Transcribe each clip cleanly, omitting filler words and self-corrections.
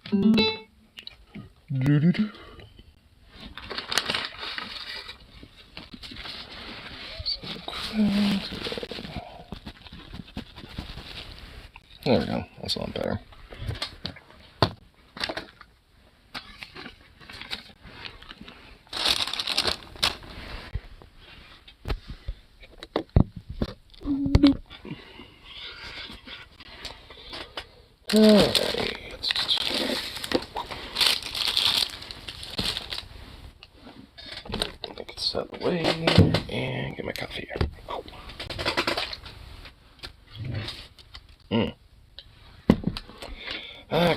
There we go. That's a lot better. Alright. Get this out of the way and get my coffee here.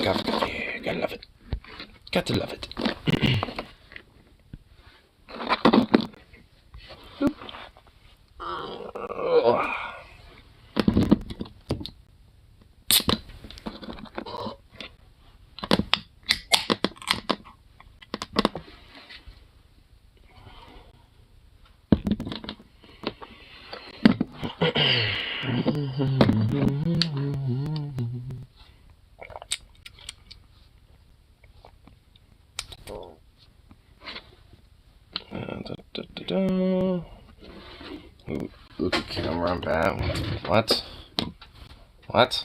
Coffee. Gotta love it. Got to love it. Ooh, look at camera, I'm bad. What? What?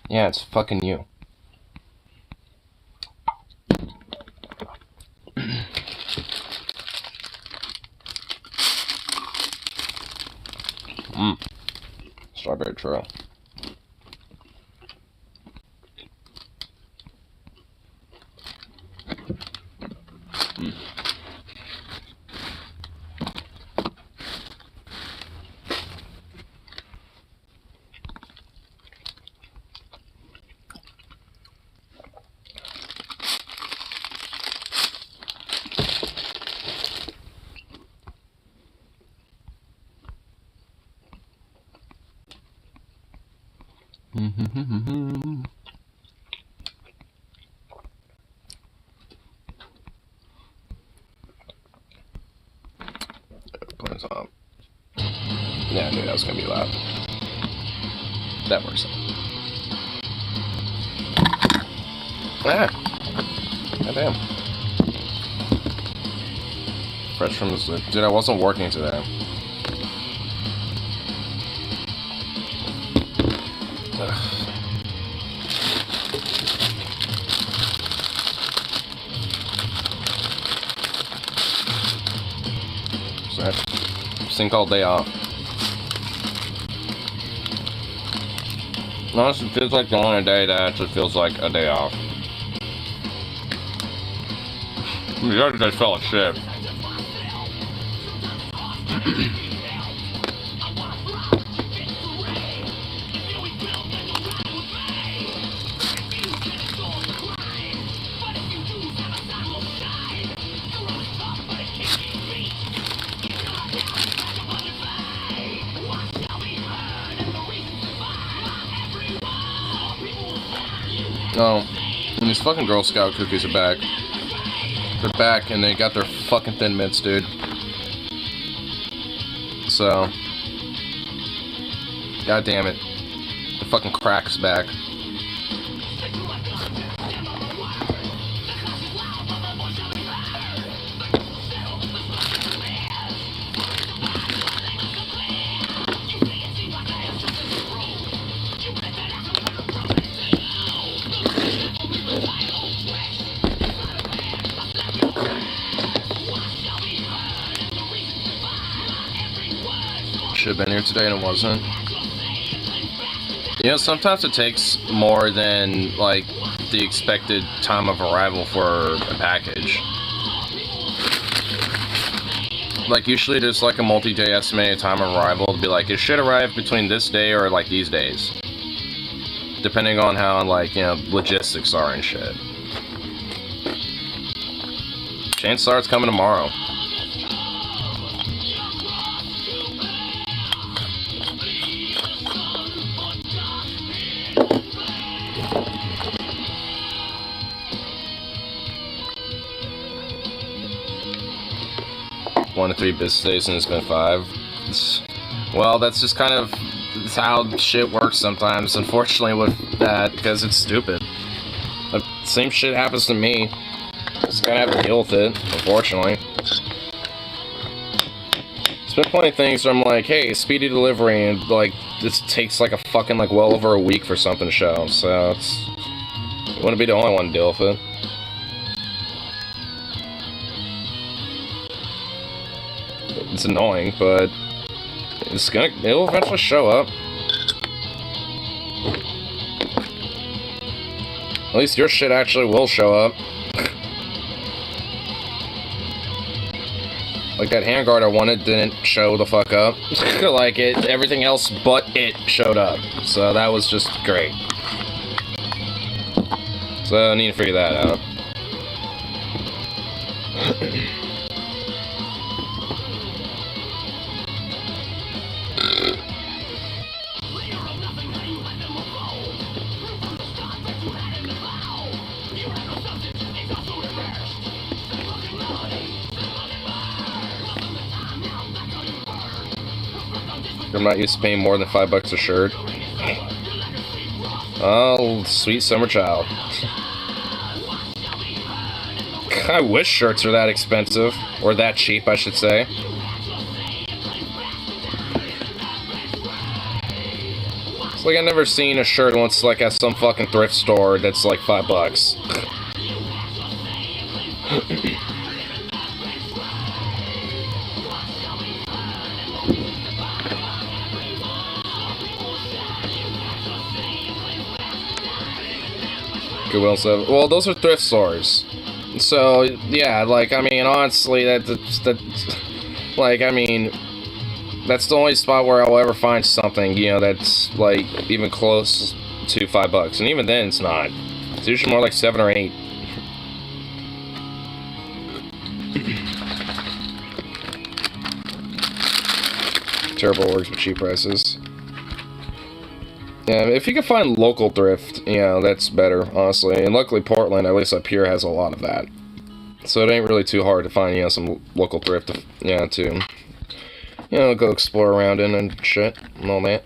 Yeah, it's fucking you. Strawberry trail. Put this on. Yeah, I knew that was gonna be loud. That works. God damn. Fresh from the sleep. Dude, I wasn't working today. This thing called day off. Honestly, it feels like the only day that actually feels like a day off. The other days felt like shit. Oh, and these fucking Girl Scout cookies are back. They're back, and they got their fucking Thin Mints, dude. So, god damn it, the fucking crack's back. Should have been here today and it wasn't. You know, sometimes it takes more than like the expected time of arrival for a package. Like usually there's like a multi-day estimated time of arrival to be like it should arrive between this day or like these days, depending on how like, you know, logistics are and shit. Chances are it's coming tomorrow. One to 3 business days and it's been 5. Well, that's just kind of how shit works sometimes, unfortunately, with that, because it's stupid. The same shit happens to me. Just gotta have to deal with it, unfortunately. There's been plenty of things where I'm like, hey, speedy delivery, and like, this takes like a fucking, like, well over a week for something to show, so it's... You wouldn't be the only one to deal with it. It's annoying, but it'll eventually show up. At least your shit actually will show up. Like that handguard I wanted didn't show the fuck up. Like everything else but it showed up. So that was just great. So I need to figure that out. I'm not used to paying more than $5 a shirt. Oh, sweet summer child. I wish shirts were that expensive. Or that cheap, I should say. It's like I've never seen a shirt once like at some fucking thrift store that's like $5. Goodwill stuff. Well, those are thrift stores. So, yeah, like, I mean, honestly, that's like, I mean, that's the only spot where I'll ever find something, you know, that's, like, even close to $5. And even then, it's not. It's usually more like 7 or 8. Terrible works with cheap prices. Yeah, if you can find local thrift, you know, that's better, honestly. And luckily, Portland, at least up here, has a lot of that. So it ain't really too hard to find, you know, some local thrift, to, you know, go explore around in and shit and all that.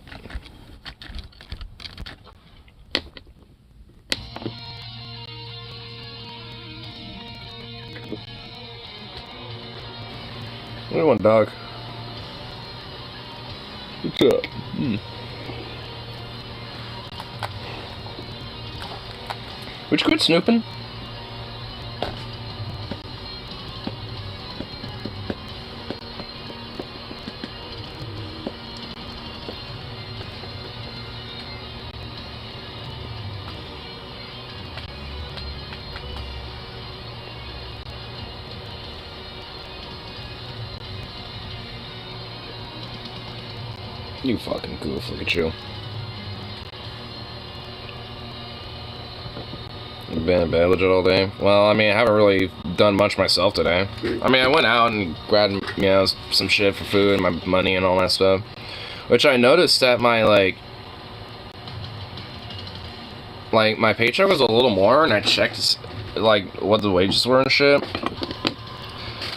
What do you want, dog? What's up? Would you quit snooping? You fucking goof, look at you. Been legit all day. Well, I mean, I haven't really done much myself today. I mean, I went out and grabbed, you know, some shit for food and my money and all that stuff. Which I noticed that my, like, my paycheck was a little more, and I checked, like, what the wages were and shit.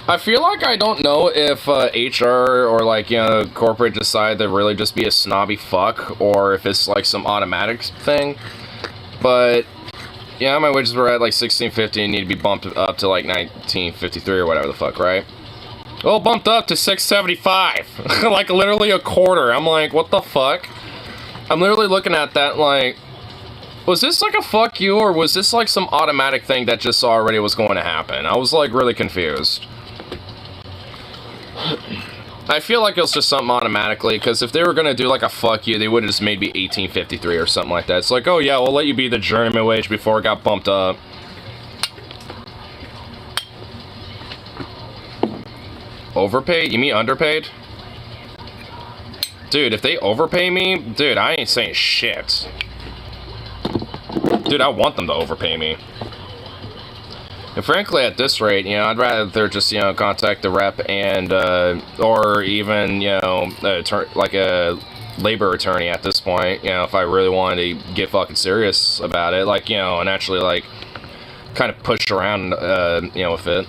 I feel like I don't know if HR or, like, you know, corporate decide to really just be a snobby fuck, or if it's, like, some automatic thing. But yeah, my wages were at like $16.50 and need to be bumped up to like $19.53 or whatever the fuck, right? Well, bumped up to $6.75. Like literally a quarter. I'm like, what the fuck? I'm literally looking at that like, was this like a fuck you, or was this like some automatic thing that just already was going to happen? I was like really confused. I feel like it was just something automatically, because if they were going to do like a fuck you, they would have just made me $18.53 or something like that. It's like, oh yeah, we'll let you be the journeyman wage before it got bumped up. Overpaid? You mean underpaid? Dude, if they overpay me, dude, I ain't saying shit. Dude, I want them to overpay me. And frankly, at this rate, you know, I'd rather just, you know, contact the rep and, or even, you know, like a labor attorney at this point, you know, if I really wanted to get fucking serious about it, like, you know, and actually, like, kind of push around, you know, with it.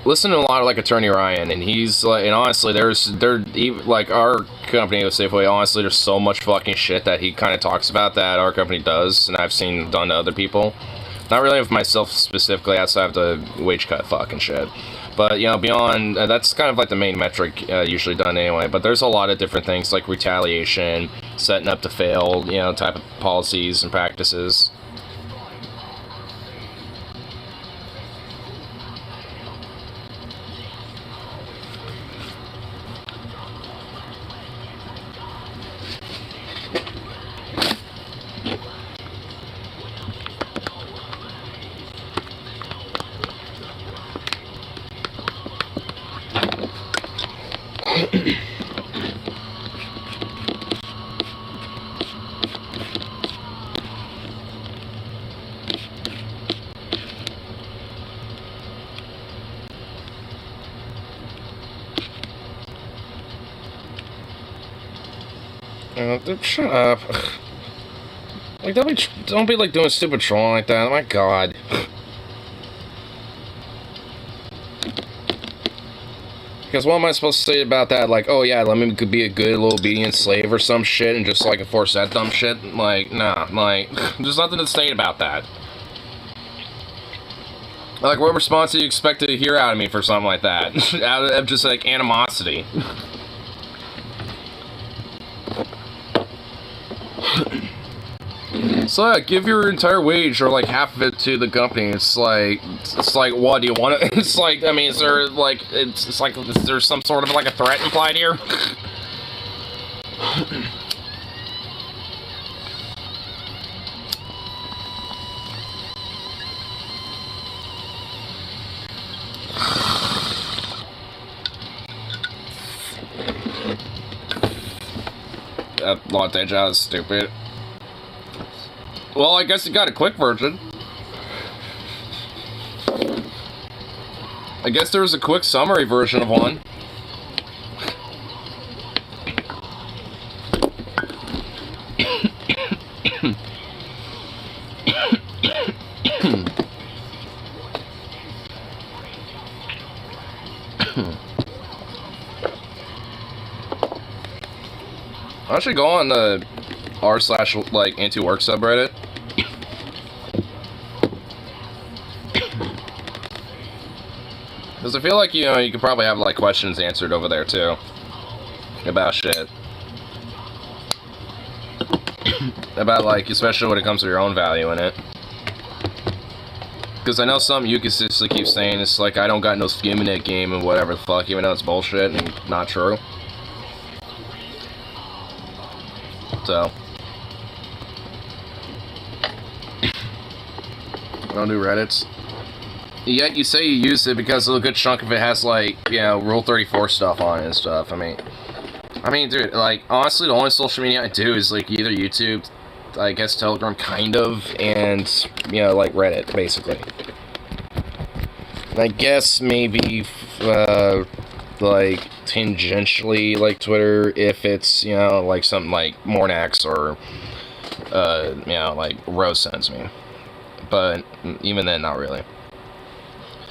Listen to a lot of, like, Attorney Ryan, and he's, like, and honestly, like, our company with Safeway, honestly, there's so much fucking shit that he kind of talks about that our company does, and I've seen done to other people. Not really with myself specifically, outside of the wage cut fucking shit. But, you know, beyond, that's kind of like the main metric usually done anyway. But there's a lot of different things like retaliation, setting up to fail, you know, type of policies and practices. Dude, shut up. Like, don't be like doing stupid trolling like that. Oh my god. Because what am I supposed to say about that? Like, oh yeah, let me be a good little obedient slave or some shit and just like enforce that dumb shit? Like, nah, like, there's nothing to say about that. Like, what response do you expect to hear out of me for something like that? Out of just like animosity. So yeah, give your entire wage or like half of it to the company. It's like what do you want to? It's like, I mean, is there like it's like is there some sort of like a threat implied here? That latte job is stupid. Well, I guess you got a quick version. I guess there was a quick summary version of one. I should go on the r/like anti-work subreddit. Because I feel like, you know, you could probably have like questions answered over there too about shit. About like, especially when it comes to your own value in it. Because I know something you consistently keep saying, it's like, I don't got no skin in that game and whatever the fuck, even though it's bullshit and not true. So. I don't do Reddits. Yet you say you use it because a good chunk of it has, like, you know, Rule 34 stuff on it and stuff. I mean, dude, like, honestly, the only social media I do is, like, either YouTube, I guess Telegram, kind of, and, you know, like, Reddit, basically. I guess maybe, like, tangentially, like, Twitter, if it's, you know, like, something like Mornax or, you know, like, Rose sends me. But even then, not really.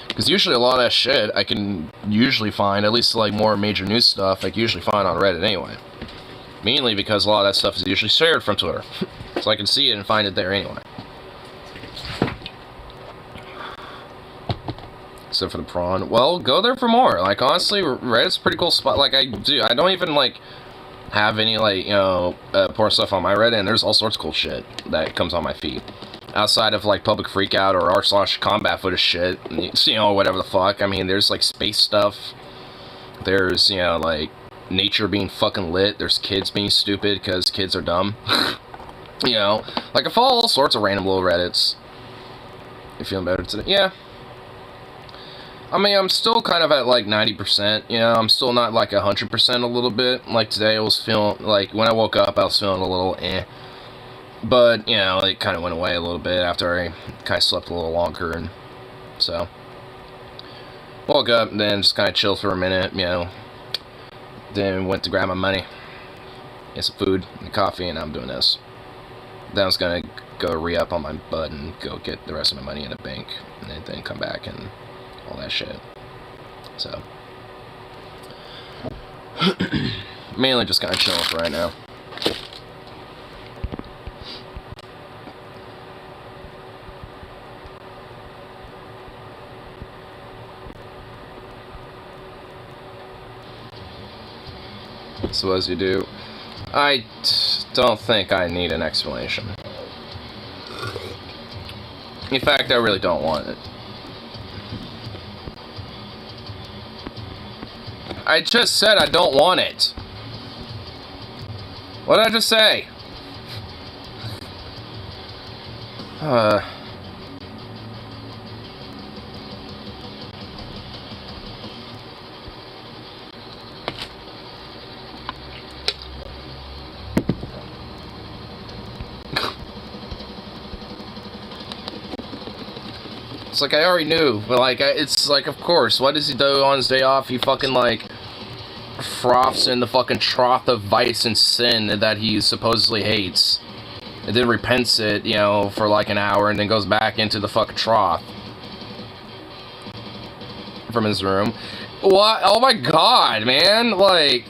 Because usually a lot of that shit I can usually find, at least like more major news stuff, I can usually find on Reddit anyway. Mainly because a lot of that stuff is usually shared from Twitter. So I can see it and find it there anyway. Except for the prawn. Well, go there for more. Like, honestly, Reddit's a pretty cool spot. Like, I don't even, like, have any, like, you know, porn stuff on my Reddit, and there's all sorts of cool shit that comes on my feed. Outside of, like, public freakout or r/combat footage shit, you know, whatever the fuck. I mean, there's, like, space stuff. There's, you know, like, nature being fucking lit. There's kids being stupid because kids are dumb. You know, like, I follow all sorts of random little Reddits. You feeling better today? Yeah. I mean, I'm still kind of at, like, 90%, you know, I'm still not, like, 100% a little bit. Like, today I was feeling, like, when I woke up, I was feeling a little eh. But, you know, it kind of went away a little bit after I kind of slept a little longer, and so. Woke up, and then just kind of chilled for a minute, you know. Then went to grab my money, get some food, and coffee, and I'm doing this. Then I was gonna go re-up on my butt and go get the rest of my money in the bank, and then come back and all that shit. So. mainly just kind of chilling for right now. So as you do, I don't think I need an explanation. In fact, I really don't want it. I just said I don't want it. What did I just say? It's like I already knew, but like, it's like, of course, what does he do on his day off? He fucking like froths in the fucking trough of vice and sin that he supposedly hates, and then repents it, you know, for like an hour, and then goes back into the fucking trough from his room. What? Oh my god, man! Like,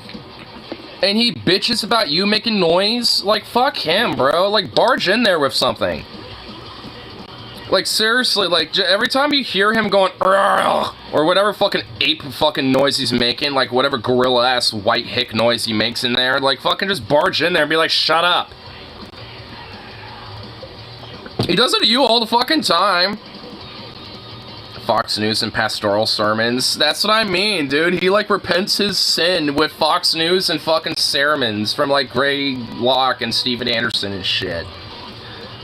and he bitches about you making noise? Like, fuck him, bro. Like, barge in there with something. Like, seriously, like, every time you hear him going, or whatever fucking ape fucking noise he's making, like, whatever gorilla-ass white hick noise he makes in there, like, fucking just barge in there and be like, shut up. He does it to you all the fucking time. Fox News and pastoral sermons. That's what I mean, dude. He, like, repents his sin with Fox News and fucking sermons from, like, Gray Locke and Steven Anderson and shit.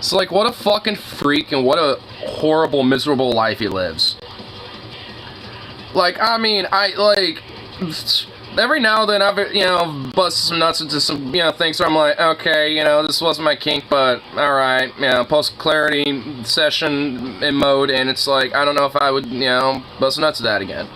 So, like, what a fucking freak and what a horrible, miserable life he lives. Like, I mean, every now and then I've, you know, busted some nuts into some, you know, things where I'm like, okay, you know, this wasn't my kink, but alright, you know, post-clarity session in mode, and it's like, I don't know if I would, you know, bust nuts at that again.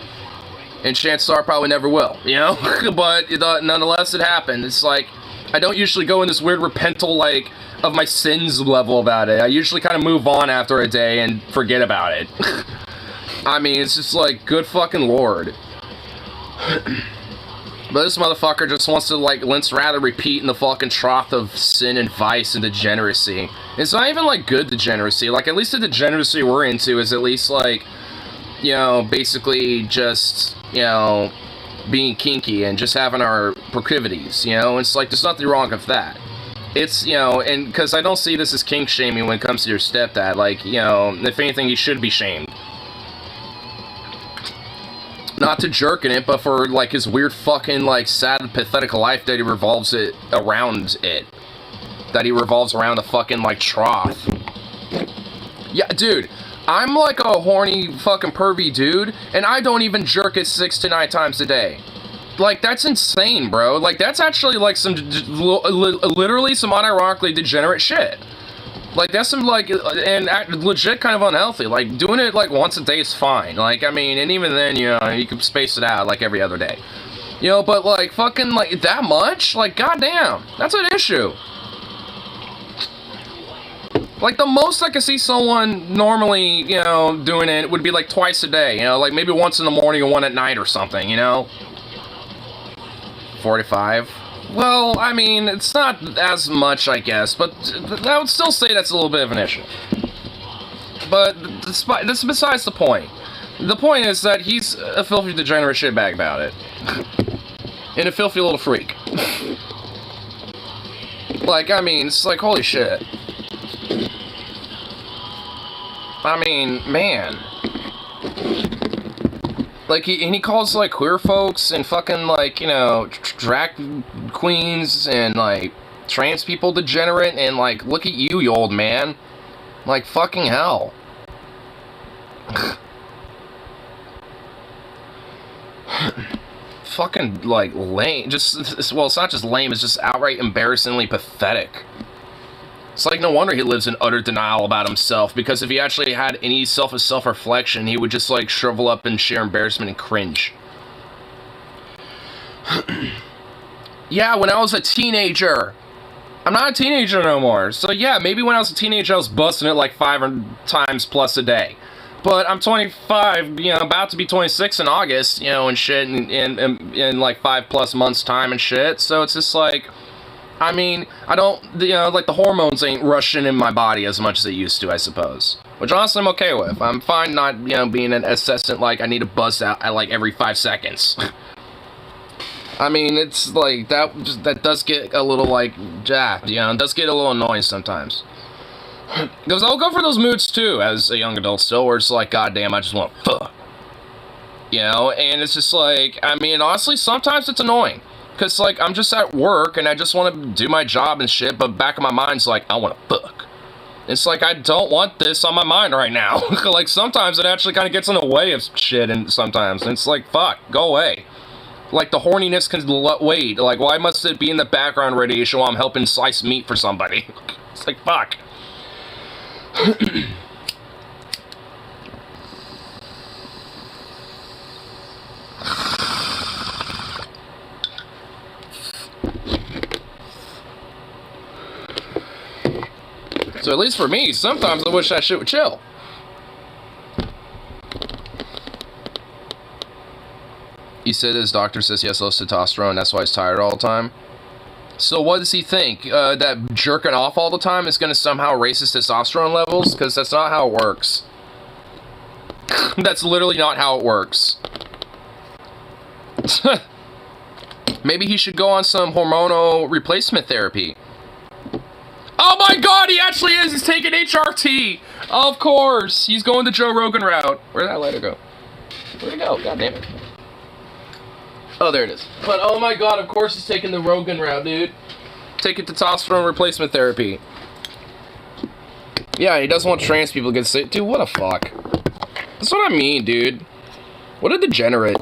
And chances are I probably never will, you know? But nonetheless, it happened. It's like, I don't usually go in this weird repental, like, of my sins level about it. I usually kind of move on after a day and forget about it. I mean, it's just like, good fucking lord. But this motherfucker just wants to, like, let's rather repeat in the fucking trough of sin and vice and degeneracy. It's not even, like, good degeneracy. Like, at least the degeneracy we're into is at least, like, you know, basically just, you know, being kinky and just having our proclivities, you know? It's like, there's nothing wrong with that. It's, you know, and because I don't see this as kink shaming when it comes to your stepdad. Like, you know, if anything, he should be shamed. Not to jerk in it, but for, like, his weird fucking, like, sad, pathetic life that he revolves it around it. That he revolves around the fucking, like, trough. Yeah, dude, I'm, like, a horny fucking pervy dude, and I don't even jerk it 6 to 9 times a day. Like, that's insane, bro. Like, that's actually, like, some, literally some unironically degenerate shit. Like, that's some, like, and legit kind of unhealthy. Like, doing it, like, once a day is fine. Like, I mean, and even then, you know, you can space it out, like, every other day. You know, but, like, fucking, like, that much? Like, goddamn. That's an issue. Like, the most I could see someone normally, you know, doing it would be, like, twice a day. You know, like, maybe once in the morning and one at night or something, you know? 45. Well, I mean, it's not as much, I guess, but I would still say that's a little bit of an issue. But that's besides the point. The point is that he's a filthy, degenerate shitbag about it. And a filthy little freak. Like, I mean, it's like, holy shit. I mean, man. Like, he calls, like, queer folks and fucking, like, you know, drag queens and, like, trans people degenerate, and, like, look at you, you old man. Like, fucking hell. Fucking, like, lame. Just, well, it's not just lame, it's just outright embarrassingly pathetic. It's like, no wonder he lives in utter denial about himself, because if he actually had any self-reflection, he would just, like, shrivel up in sheer embarrassment and cringe. Yeah, when I was a teenager. I'm not a teenager no more. So, yeah, maybe when I was a teenager, I was busting it, like, 5 times plus a day. But I'm 25, you know, about to be 26 in August, you know, and shit, in like 5+ months time and shit. So it's just like, I mean, I don't, you know, like the hormones ain't rushing in my body as much as they used to, I suppose. Which honestly I'm okay with. I'm fine not, you know, being an assistant like I need to buzz out at like every 5 seconds. I mean, it's like, that does get a little like jacked, you know, it does get a little annoying sometimes. Because I'll go for those moods too, as a young adult still, where it's like, goddamn, I just want to fuck. You know, and it's just like, I mean, honestly, sometimes it's annoying. Because, like, I'm just at work, and I just want to do my job and shit, but back of my mind's like, I want to fuck. It's like, I don't want this on my mind right now. Like, sometimes it actually kind of gets in the way of shit, and sometimes, and it's like, fuck, go away. Like, the horniness can wait. Like, why must it be in the background radiation while I'm helping slice meat for somebody? It's like, fuck. So at least for me, sometimes I wish that shit would chill. He said his doctor says he has low testosterone, that's why he's tired all the time. So what does he think? That jerking off all the time is going to somehow raise his testosterone levels? Because that's not how it works. That's literally not how it works. Maybe he should go on some hormonal replacement therapy. Oh my god, he actually is! He's taking HRT! Of course! He's going the Joe Rogan route. Where'd that letter go? Where'd it go? God damn it. Oh, there it is. But oh my god, of course he's taking the Rogan route, dude. Taking testosterone replacement therapy. Yeah, he doesn't want trans people to get sick. Dude, what a fuck. That's what I mean, dude. What a degenerate.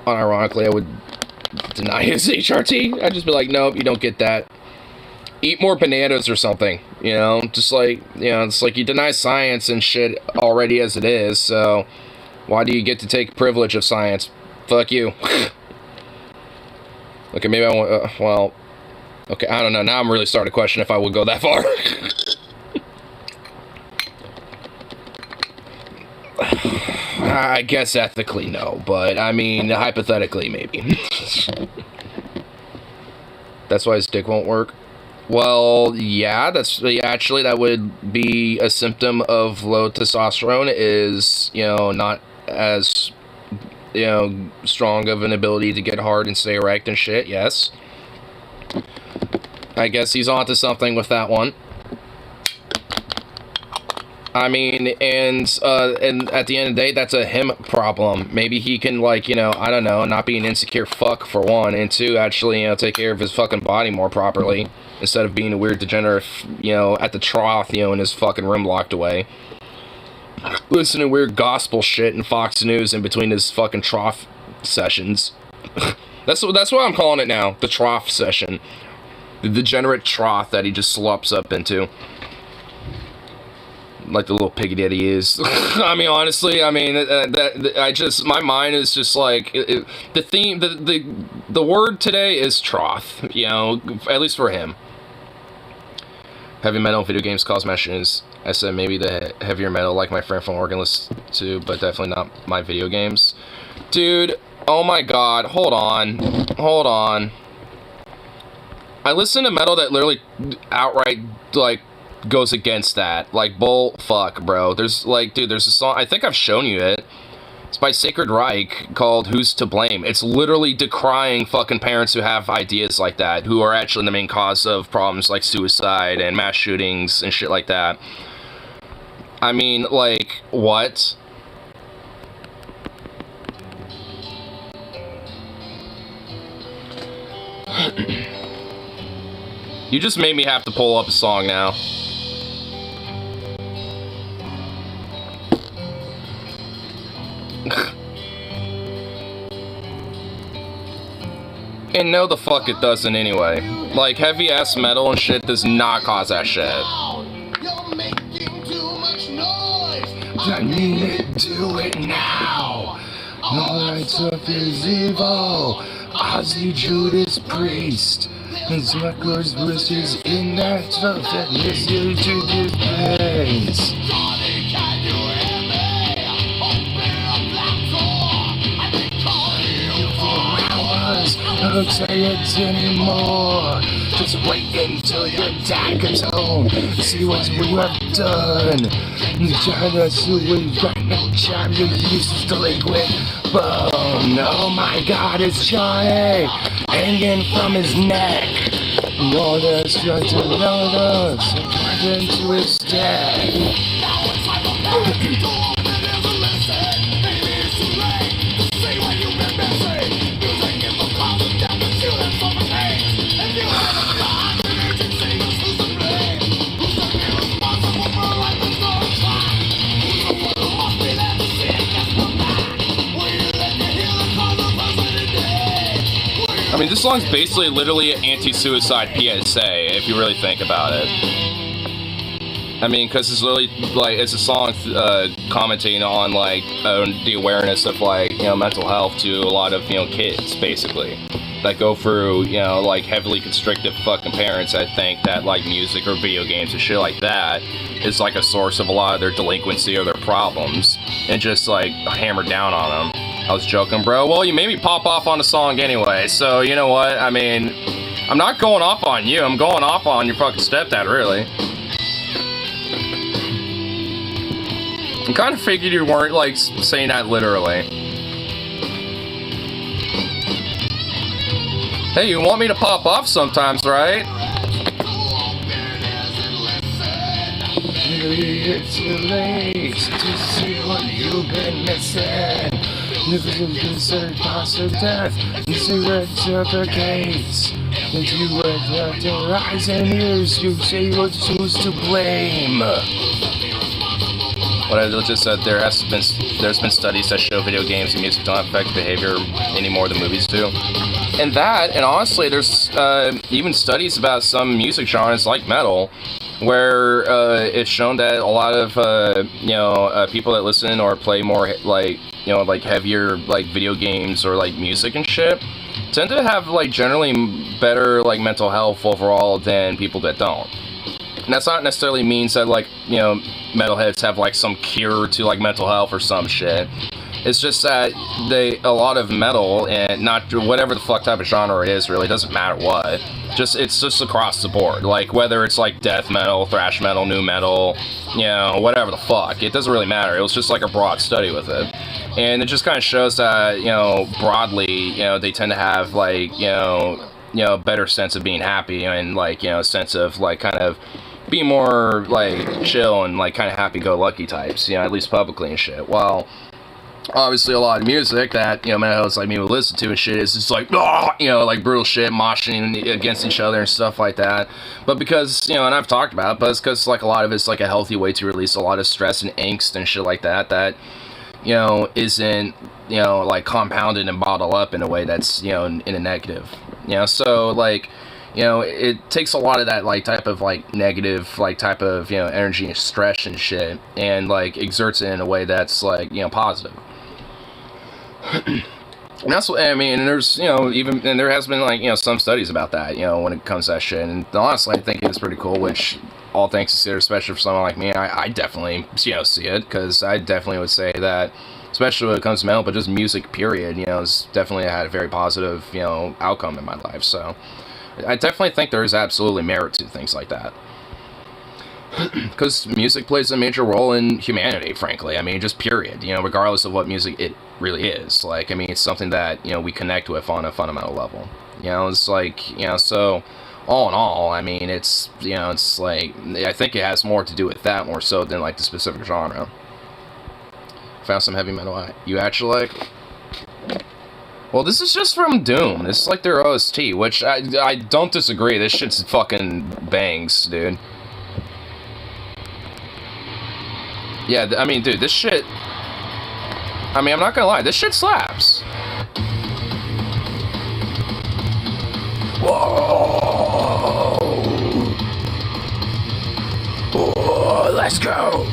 Unironically, I would deny his HRT. I'd just be like, nope, you don't get that. Eat more bananas or something, you know? Just like, you know, it's like you deny science and shit already as it is, so why do you get to take privilege of science? Fuck you. Okay, maybe I want, well, okay, I don't know. Now I'm really starting to question if I would go that far. I guess ethically no, but I mean hypothetically maybe. That's why his dick won't work. Well, yeah, actually that would be a symptom of low testosterone is, you know, not as, you know, strong of an ability to get hard and stay erect and shit. Yes. I guess he's onto something with that one. I mean, and at the end of the day, that's a him problem. Maybe he can, like, you know, I don't know, not be an insecure fuck, for one, and two, actually, you know, take care of his fucking body more properly, instead of being a weird degenerate, you know, at the trough, you know, in his fucking room locked away. Listening to weird gospel shit and Fox News in between his fucking trough sessions. That's what I'm calling it now, the trough session. The degenerate trough that he just slops up into. Like the little piggy that he is. I mean, honestly, I mean, my mind is just like, the theme, the word today is trough, you know, at least for him. Heavy metal video games cause messages. I said maybe the heavier metal, like my friend from Oregon listens to, but definitely not my video games. Dude, oh my god, hold on. I listen to metal that literally outright, like, goes against that. Like, bull fuck, bro. There's, like, dude, there's a song, I think I've shown you it. It's by Sacred Reich called Who's to Blame. It's literally decrying fucking parents who have ideas like that, who are actually the main cause of problems like suicide and mass shootings and shit like that. I mean, like, what? You just made me have to pull up a song now. And no the fuck it doesn't anyway. Like, heavy ass metal and shit does not cause that shit. You're making too much noise. I need it, do it now. No lights of his evil. Ozzy Judas Priest. And smugglers wishes in that stuff that makes you to this place. Don't say it anymore. Just wait until your dad comes home. See what we have done. Trying to see we've got no time. You're useless delinquent bone. Oh my God, it's Johnny hanging from his neck. All that's trying to load us into his death. I mean, this song's basically literally an anti-suicide PSA, if you really think about it. I mean, because it's literally, like, it's a song commenting on, like, the awareness of, like, you know, mental health to a lot of, you know, kids, basically. That go through, you know, like, heavily constricted fucking parents that think that, like, music or video games and shit like that is, like, a source of a lot of their delinquency or their problems. And just, like, hammer down on them. I was joking, bro. Well, you made me pop off on the song anyway, so you know what? I mean, I'm not going off on you. I'm going off on your fucking stepdad, really. I kind of figured you weren't, like, saying that literally. Hey, you want me to pop off sometimes, right? It's too late to see what you've been missing. Never considered positive death and cigarettes at the gates. And you would have to rise and years, you say you're who's to blame. What I just said, there's been studies that show video games and music don't affect behavior any more than movies do. And that, and honestly, there's even studies about some music genres like metal, where it's shown that a lot of people that listen or play more like heavier like video games or like music and shit tend to have like generally better like mental health overall than people that don't. And that's not necessarily means that like, you know, metalheads have like some cure to like mental health or some shit. It's just that a lot of metal, and not whatever the fuck type of genre it is, really doesn't matter what. It's just across the board. Like whether it's like death metal, thrash metal, new metal, you know, whatever the fuck. It doesn't really matter. It was just like a broad study with it, and it just kind of shows that, you know, broadly, you know, they tend to have like, you know, better sense of being happy and like, you know, a sense of like kind of being more like chill and like kind of happy-go-lucky types, you know, at least publicly and shit. While obviously a lot of music that, you know, metalheads like me would listen to and shit is just like, you know, like brutal shit, moshing against each other and stuff like that. But because, you know, and I've talked about it, but it's because like a lot of it's like a healthy way to release a lot of stress and angst and shit like that, you know, isn't, you know, like compounded and bottled up in a way that's, you know, in a negative, you know. So like, you know, it takes a lot of that like type of like negative like type of, you know, energy and stress and shit, and like exerts it in a way that's like, you know, positive. And that's what I mean. And there's, you know, even, and there has been like, you know, some studies about that, you know, when it comes to that shit. And honestly, I think it's pretty cool, which all things considered, especially for someone like me, I definitely, you know, see it, because I definitely would say that, especially when it comes to metal, but just music period, you know, it's definitely had a very positive, you know, outcome in my life. So I definitely think there is absolutely merit to things like that. Because music plays a major role in humanity, frankly. I mean, just period. You know, regardless of what music it really is. Like, I mean, it's something that, you know, we connect with on a fundamental level. You know, it's like, you know, so all in all, I mean, it's, you know, it's like, I think it has more to do with that more so than like the specific genre. Found some heavy metal you actually like? Well, this is just from Doom. This is like their OST, which I don't disagree. This shit's fucking bangs, dude. Yeah, I mean, dude, this shit... I mean, I'm not gonna lie, this shit slaps. Whoa! Whoa, let's go!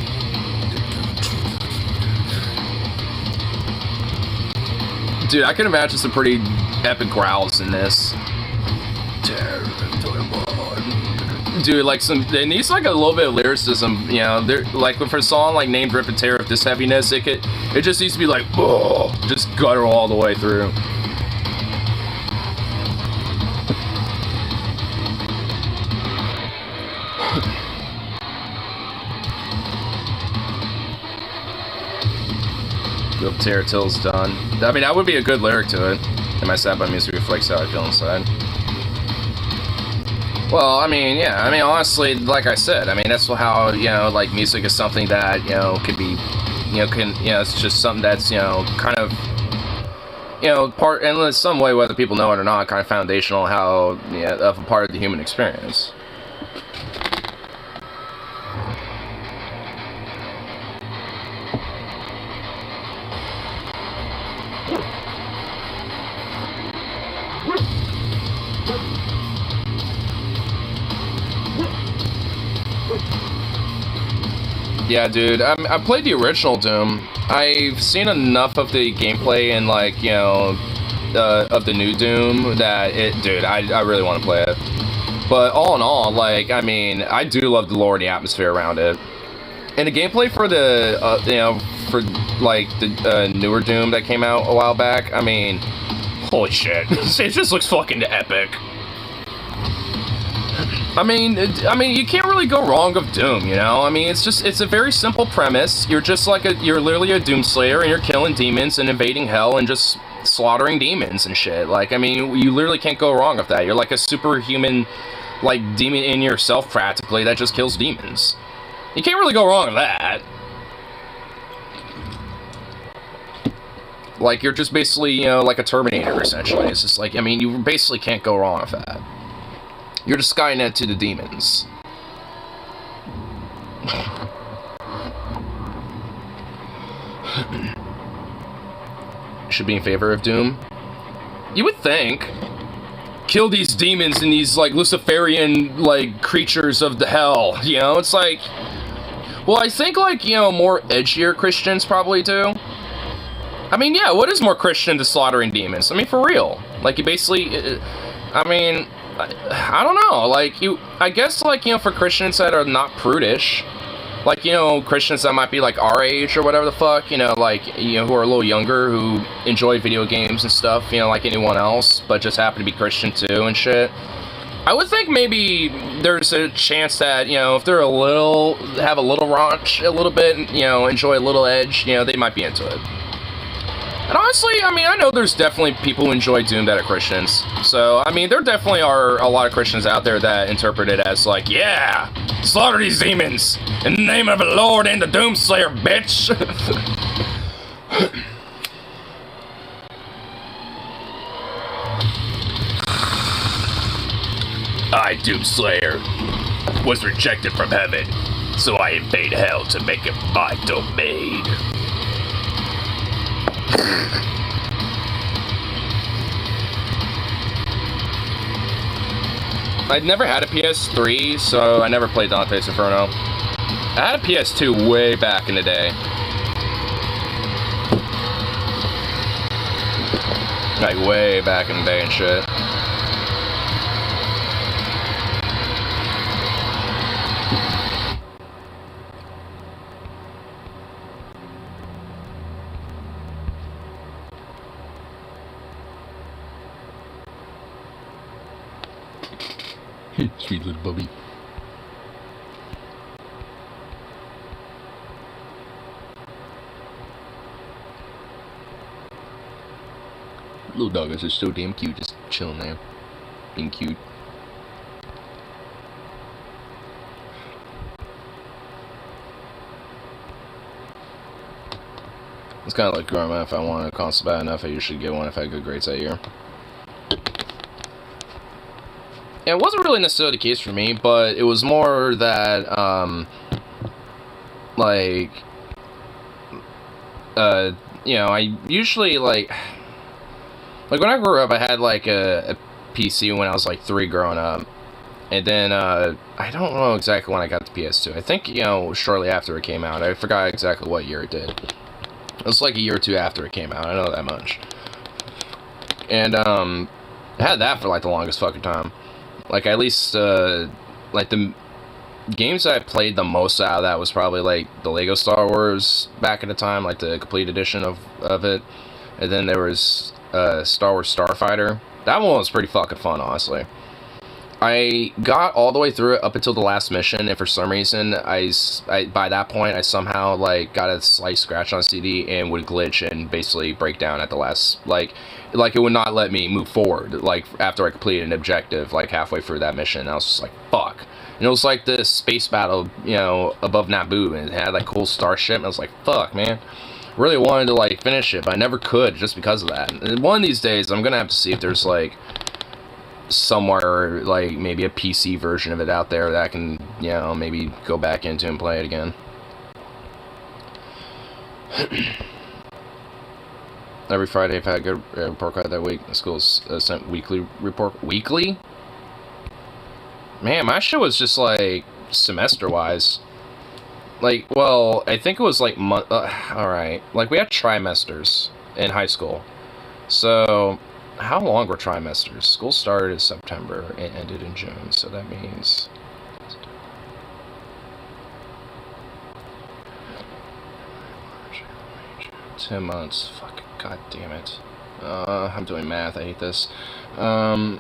Dude, I can imagine some pretty epic growls in this. Dude, like it needs like a little bit of lyricism, you know. There, like for a song like named Rip and Tear of this heaviness, it just needs to be like, oh, just guttural all the way through. Rip and Tear till it's done. I mean, that would be a good lyric to it. And my sad by music reflects how I feel inside. Well, I mean, yeah, I mean, honestly, like I said, I mean, that's how, you know, like, music is something that, you know, could be, you know, it's just something that's, you know, kind of, you know, part, and in some way, whether people know it or not, kind of foundational how, you know, of a part of the human experience. Yeah, dude, I played the original Doom. I've seen enough of the gameplay and, like, you know, of the new Doom that dude, I really want to play it. But all in all, like, I mean, I do love the lore and the atmosphere around it. And the gameplay for the, you know, for, like, the newer Doom that came out a while back, I mean, holy shit. It just looks fucking epic. I mean, you can't really go wrong with Doom, you know? I mean, it's a very simple premise. You're just like you're literally a Doomslayer, and you're killing demons and invading hell and just slaughtering demons and shit. Like, I mean, you literally can't go wrong with that. You're like a superhuman, like, demon in yourself, practically, that just kills demons. You can't really go wrong with that. Like, you're just basically, you know, like a Terminator, essentially. It's just like, I mean, you basically can't go wrong with that. You're just Skynet to the demons. Should be in favor of Doom. You would think. Kill these demons and these, like, Luciferian, like, creatures of the hell. You know, it's like... Well, I think, like, you know, more edgier Christians probably do. I mean, yeah, what is more Christian than slaughtering demons? I mean, for real. Like, you basically... I mean... I don't know, like, I guess, like, you know, for Christians that are not prudish, like, you know, Christians that might be, like, our age or whatever the fuck, you know, like, you know, who are a little younger, who enjoy video games and stuff, you know, like anyone else, but just happen to be Christian too and shit. I would think maybe there's a chance that, you know, if they're have a little raunch a little bit, you know, enjoy a little edge, you know, they might be into it. And honestly, I mean, I know there's definitely people who enjoy Doom that are Christians. So, I mean, there definitely are a lot of Christians out there that interpret it as like, yeah, slaughter these demons in the name of the Lord and the Doomslayer, bitch. I, Doomslayer, was rejected from heaven, so I invade hell to make it my domain. I'd never had a PS3, so I never played Dante's Inferno. I had a PS2 way back in the day. Like, way back in the day and shit. Sweet little Bubby. Little dog is just so damn cute, just chilling there. Being cute. It's kind of like growing up. If I wanted a console bad enough, I usually get one if I had good grades that year. Yeah, it wasn't really necessarily the case for me, but it was more that, you know, I usually, like when I grew up, I had, like, a PC when I was, like, 3 growing up, and then, I don't know exactly when I got the PS2. I think, you know, shortly after it came out. I forgot exactly what year it did. It was, like, a year or two after it came out, I know that much. And I had that for like the longest fucking time. Like at least like the games that I played the most out of that was probably like the Lego Star Wars back in the time, like the complete edition of it. And then there was Star Wars Starfighter. That one was pretty fucking fun, honestly. I got all the way through it up until the last mission, and for some reason, I by that point, I somehow, like, got a slight scratch on CD and would glitch and basically break down at the last, like it would not let me move forward, like, after I completed an objective, like, halfway through that mission. I was just like, fuck. And it was like this space battle, you know, above Naboo, and it had, like, cool starship, and I was like, fuck, man. Really wanted to, like, finish it, but I never could just because of that. And one of these days, I'm gonna have to see if there's, like, somewhere, like, maybe a PC version of it out there that I can, you know, maybe go back into and play it again. Every Friday, if I had a good report card that week, the school's sent weekly report. Weekly? Man, my shit was just, like, semester-wise. Like, well, I think it was, like, alright. Like, we had trimesters in high school. So, how long were trimesters? School started in September and ended in June, so that means... 10 months. Fuck, god damn it. I'm doing math, I hate this. I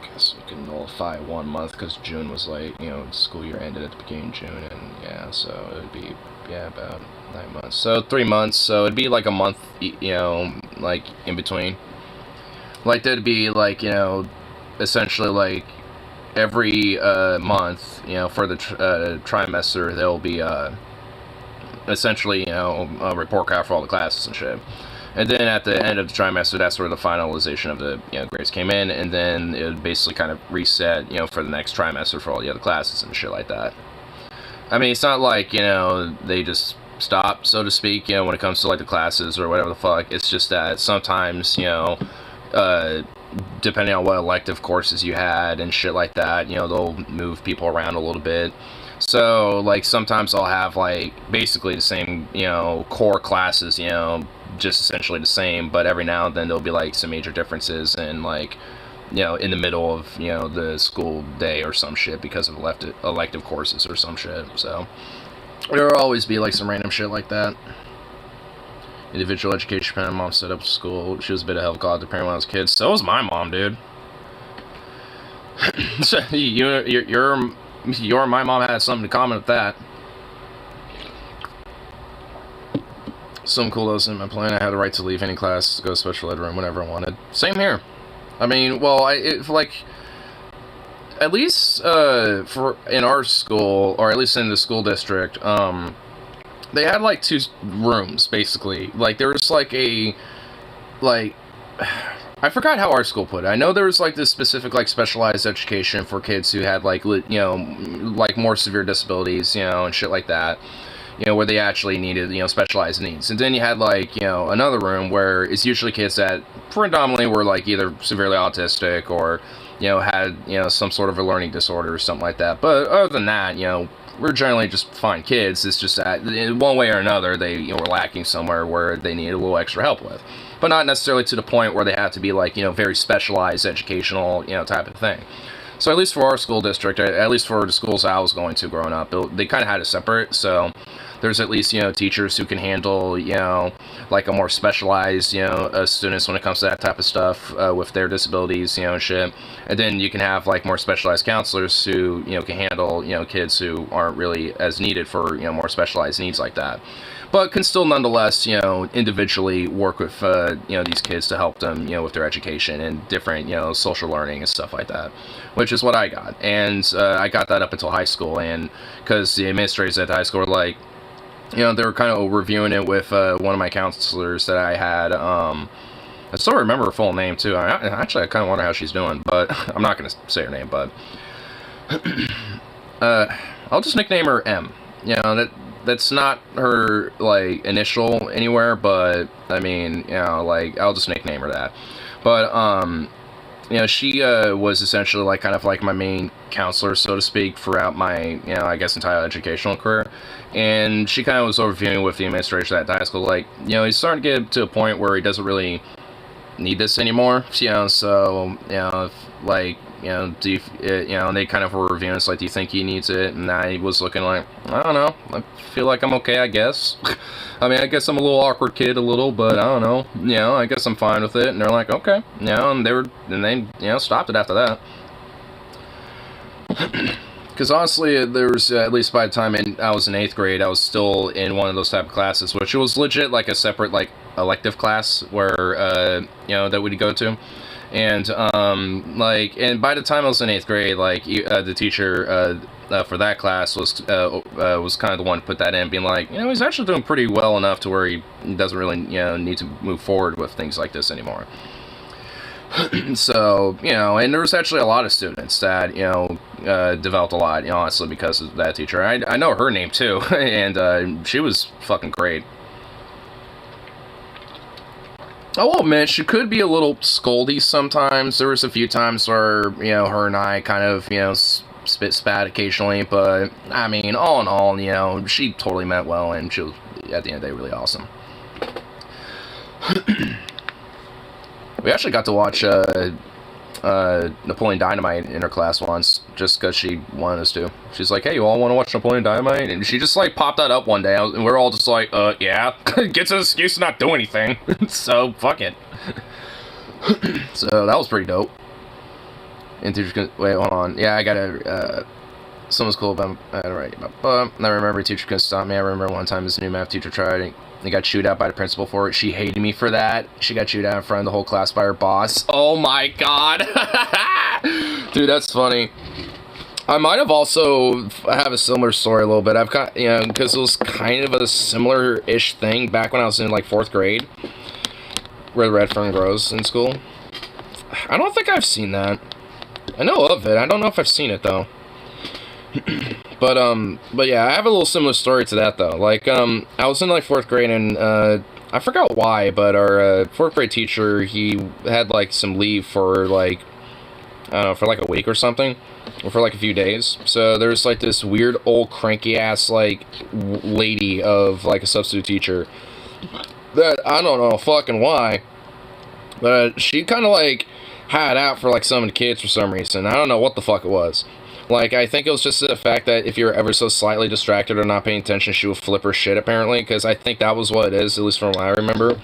guess we can nullify 1 month, because June was like, you know, school year ended at the beginning of June, and yeah, so it would be, yeah, about 9 months. So 3 months, so it'd be like a month, you know, like, in between. Like, there'd be, like, you know, essentially, like, every month, you know, for the trimester, there'll be, essentially, you know, a report card for all the classes and shit. And then at the end of the trimester, that's where the finalization of the, you know, grades came in, and then it would basically kind of reset, you know, for the next trimester for all the other classes and shit like that. I mean, it's not like, you know, they just stop, so to speak, you know, when it comes to, like, the classes or whatever the fuck. It's just that sometimes, you know, depending on what elective courses you had and shit like that, you know, they'll move people around a little bit. So, like, sometimes I'll have, like, basically the same, you know, core classes, you know, just essentially the same, but every now and then there'll be, like, some major differences in, like, you know, in the middle of, you know, the school day or some shit because of elective courses or some shit. So there'll always be, like, some random shit like that. Individual education plan. Mom set up school. She was a bit of help god to parent when I was a kid. So was my mom, dude. So your and my mom had something in common with that. Some cool those in my plan. I had the right to leave any class, go to special ed room whenever I wanted. Same here. I mean, well, like, at least for in our school, or at least in the school district, they had, like, 2 rooms, basically. Like, there was, like, I forgot how our school put it. I know there was, like, this specific, like, specialized education for kids who had, like, you know, like, more severe disabilities, you know, and shit like that. You know, where they actually needed, you know, specialized needs. And then you had, like, you know, another room where it's usually kids that predominantly were, like, either severely autistic or, you know, had, you know, some sort of a learning disorder or something like that. But other than that, you know, we're generally just fine kids. It's just that in one way or another, they, you know, were lacking somewhere where they needed a little extra help with. But not necessarily to the point where they have to be, like, you know, very specialized educational, you know, type of thing. So at least for our school district, at least for the schools I was going to growing up, they kind of had it separate. So there's at least, you know, teachers who can handle, you know, like a more specialized, you know, students when it comes to that type of stuff with their disabilities, you know, and shit. And then you can have, like, more specialized counselors who, you know, can handle, you know, kids who aren't really as needed for, you know, more specialized needs like that. But can still nonetheless, you know, individually work with, you know, these kids to help them, you know, with their education and different, you know, social learning and stuff like that, which is what I got. And I got that up until high school, and because the administrators at the high school were like, you know, they were kind of reviewing it with one of my counselors that I had. I still remember her full name, too. Actually, I kind of wonder how she's doing, but I'm not going to say her name, but I'll just nickname her M. You know, that's not her, like, initial anywhere, but, I mean, you know, like, I'll just nickname her that. But, you know, she was essentially, like, kind of like my main counselor, so to speak, throughout my, you know, I guess, entire educational career. And she kind of was overviewing with the administration at the high school, like, you know, he's starting to get to a point where he doesn't really need this anymore. You know, so you know, if, like, you know, do you, you know, they kind of were reviewing. It's like, do you think he needs it? And I was looking like, I don't know. I feel like I'm okay, I guess. I mean, I guess I'm a little awkward kid, a little, but I don't know. You know, I guess I'm fine with it. And they're like, okay, you know, and they you know, stopped it after that. Because honestly, there was, at least by the time I was in 8th grade, I was still in one of those type of classes, which was legit like a separate, like, elective class where, you know, that we'd go to. And, like, and by the time I was in 8th grade, like, the teacher, for that class was kind of the one to put that in, being like, you know, he's actually doing pretty well enough to where he doesn't really, you know, need to move forward with things like this anymore. So, you know, and there was actually a lot of students that, you know, developed a lot, you know, honestly, because of that teacher. I know her name, too, and she was fucking great. I will admit, she could be a little scoldy sometimes. There was a few times where, you know, her and I kind of, you know, spat occasionally, but, I mean, all in all, you know, she totally meant well, and she was, at the end of the day, really awesome. We actually got to watch Napoleon Dynamite in her class once, just because she wanted us to. She's like, hey, you all want to watch Napoleon Dynamite? And she just, like, popped that up one day, and we're all just like, yeah. Gets an excuse to not do anything. So, fuck it. So, that was pretty dope. And teacher's gonna, wait, hold on. Yeah, I gotta, someone's cool about, alright, and I remember teacher couldn't stop me. I remember one time this new math teacher tried, they got chewed out by the principal for it. She hated me for that. She got chewed out in front of the whole class by her boss. Oh my god. Dude, that's funny. I might have also have a similar story a little bit. I've got, you know, because it was kind of a similar-ish thing back when I was in, like, 4th grade, where the red fern grows in school. I don't think I've seen that. I know of it. I don't know if I've seen it, though. But yeah, I have a little similar story to that, though. Like, I was in, like, 4th grade, and, I forgot why, but our, 4th grade teacher, he had, like, some leave for, like, I don't know, for, like, a week or something, or for, like, a few days. So there's, like, this weird old cranky-ass, like, lady of, like, a substitute teacher that, I don't know fucking why, but she kind of, like, had out for, like, some of the kids for some reason. I don't know what the fuck it was. Like, I think it was just the fact that if you're ever so slightly distracted or not paying attention, she would flip her shit, apparently, because I think that was what it is, at least from what I remember.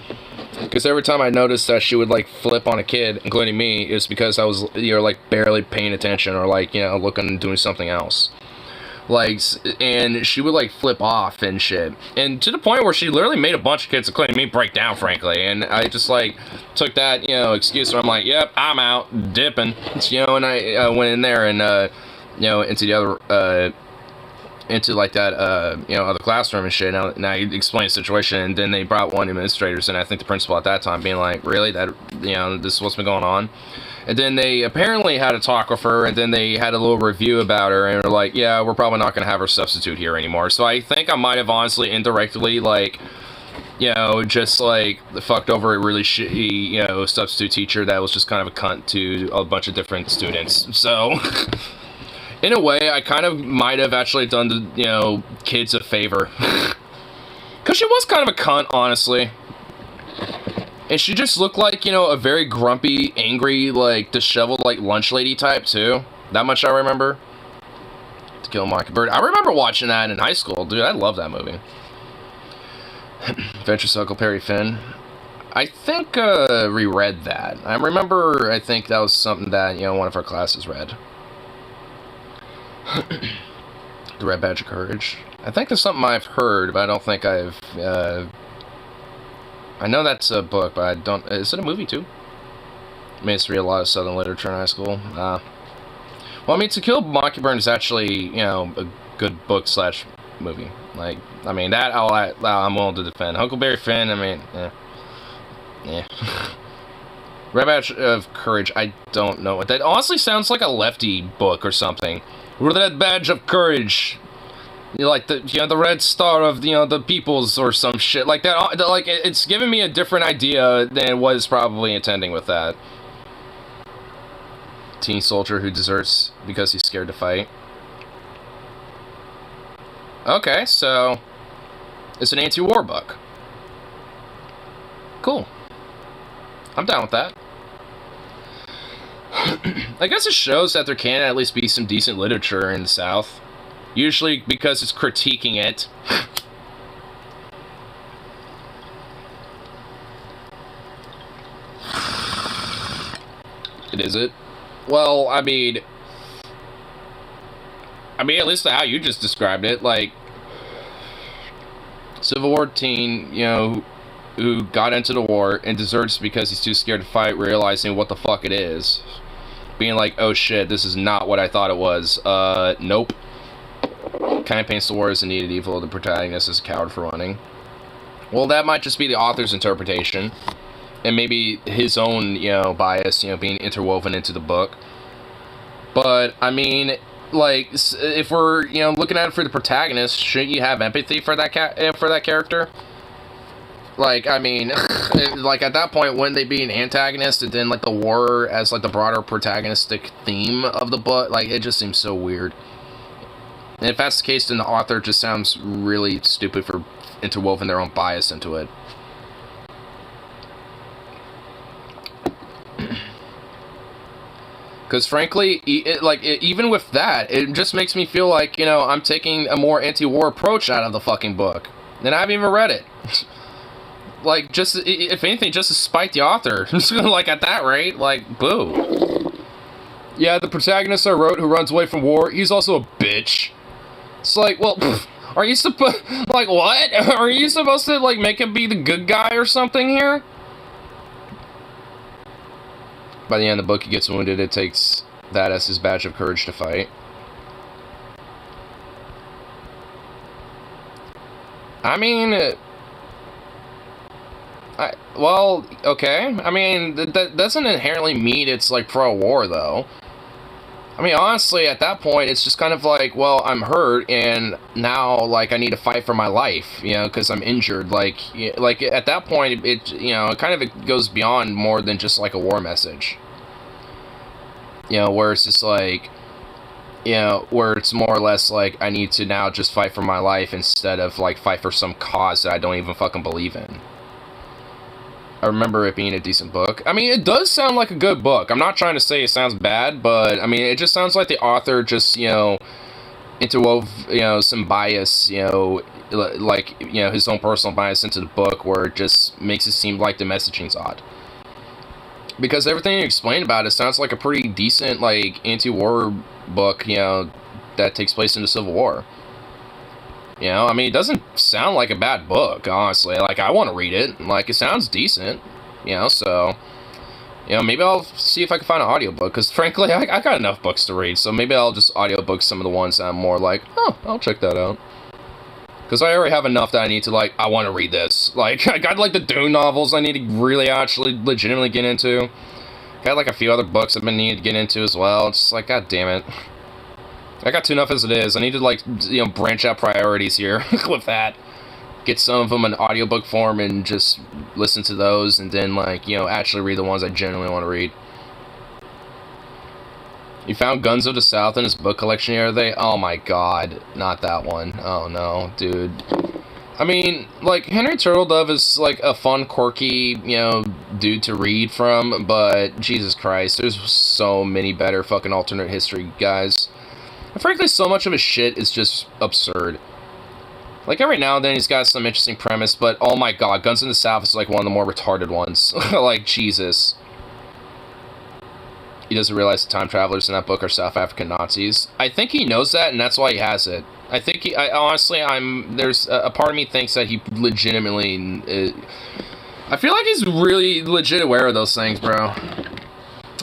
Because every time I noticed that she would, like, flip on a kid, including me, it's because I was, you know, like, barely paying attention or, like, you know, looking and doing something else. Like, and she would, like, flip off and shit. And to the point where she literally made a bunch of kids, including me, break down, frankly. And I just, like, took that, you know, excuse where I'm like, yep, I'm out, dipping. You know, and I went in there and, you know, into the other, into, like, that, you know, other classroom and shit, and I explained the situation, and then they brought one of the administrators, and I think the principal at that time being like, really, that, you know, this is what's been going on? And then they apparently had a talk with her, and then they had a little review about her, and were like, yeah, we're probably not going to have her substitute here anymore. So I think I might have honestly indirectly, like, you know, just, like, fucked over a really shitty, you know, substitute teacher that was just kind of a cunt to a bunch of different students. So... in a way, I kind of might have actually done the, you know, kids a favor. Because she was kind of a cunt, honestly. And she just looked like, you know, a very grumpy, angry, like, disheveled, like, lunch lady type, too. That much I remember. To Kill a Mockingbird. I remember watching that in high school. Dude, I love that movie. Adventures of Huckleberry Finn. I think, reread that. I remember, I think that was something that, you know, one of our classes read. The Red Badge of Courage. I think that's something I've heard, but I don't think I've, I know that's a book, but I don't, is it a movie too? I mean, I used to read a lot of Southern literature in high school. Well, I mean, To Kill a Mockingbird is actually, you know, a good book / movie. Like, I mean, that I'm willing to defend. Huckleberry Finn, I mean, yeah. Red Badge of Courage, I don't know. That honestly sounds like a lefty book or something. Red Badge of Courage. You know, like the, you know, the red star of, you know, the peoples or some shit like that. Like, it's giving me a different idea than what is probably intending with that. Teen soldier who deserts because he's scared to fight. Okay, so it's an anti-war book. Cool. I'm down with that. I guess it shows that there can at least be some decent literature in the South. Usually because it's critiquing it. Is it? Well, I mean, at least how you just described it, like, Civil War teen, you know, who got into the war and deserts because he's too scared to fight, realizing what the fuck it is. Being like, oh shit, this is not what I thought it was. Nope. Kind of paints the war as a needed evil, the protagonist is a coward for running. Well, that might just be the author's interpretation. And maybe his own, you know, bias, you know, being interwoven into the book. But, I mean, like, if we're, you know, looking at it for the protagonist, shouldn't you have empathy for that character? Like, I mean, like, at that point, wouldn't they be an antagonist, and then, like, the war as, like, the broader protagonistic theme of the book? Like, it just seems so weird. And if that's the case, then the author just sounds really stupid for interwoven their own bias into it. Because frankly, even with that, it just makes me feel like, you know, I'm taking a more anti-war approach out of the fucking book. And I haven't even read it. Like, just, if anything, just to spite the author. Like, at that rate, like, boo. Yeah, the protagonist I wrote who runs away from war, he's also a bitch. It's like, well, are you supposed, like, what? Are you supposed to, like, make him be the good guy or something here? By the end of the book, he gets wounded. It takes that as his badge of courage to fight. I mean, well, okay. I mean, that doesn't inherently mean it's, like, pro-war, though. I mean, honestly, at that point, it's just kind of like, well, I'm hurt, and now, like, I need to fight for my life, you know, because I'm injured. Like, at that point, it, you know, it kind of goes beyond more than just, like, a war message. You know, where it's just like, you know, where it's more or less like, I need to now just fight for my life instead of, like, fight for some cause that I don't even fucking believe in. I remember it being a decent book. I mean, it does sound like a good book. I'm not trying to say it sounds bad, but, I mean, it just sounds like the author just, you know, interwove, you know, some bias, you know, like, you know, his own personal bias into the book, where it just makes it seem like the messaging's odd. Because everything you explained about it sounds like a pretty decent, like, anti-war book, you know, that takes place in the Civil War. You know, I mean, it doesn't sound like a bad book, honestly. Like, I want to read it. Like, it sounds decent, you know, so, you know, maybe I'll see if I can find an audiobook, because, frankly, I got enough books to read, so maybe I'll just audiobook some of the ones that I'm more like, oh, I'll check that out. Because I already have enough that I need to, like, I want to read this. Like, I got, like, the Dune novels I need to really actually legitimately get into. Got, like, a few other books I've been needing to get into as well. It's just like, god damn it. I got enough as it is. I need to, like, you know, branch out priorities here with that. Get some of them in audiobook form and just listen to those, and then, like, you know, actually read the ones I genuinely want to read. You found Guns of the South in his book collection the other day? Oh my god, not that one. Oh no, dude. I mean, like, Henry Turtledove is, like, a fun, quirky, you know, dude to read from, but Jesus Christ, there's so many better fucking alternate history guys. And frankly, so much of his shit is just absurd. Like, every now and then he's got some interesting premise, but oh my god, Guns in the South is, like, one of the more retarded ones. Like, Jesus. He doesn't realize the time travelers in that book are South African Nazis. I think he knows that, and that's why he has it. I think honestly, there's a part of me thinks that he legitimately, I feel like he's really legit aware of those things, bro.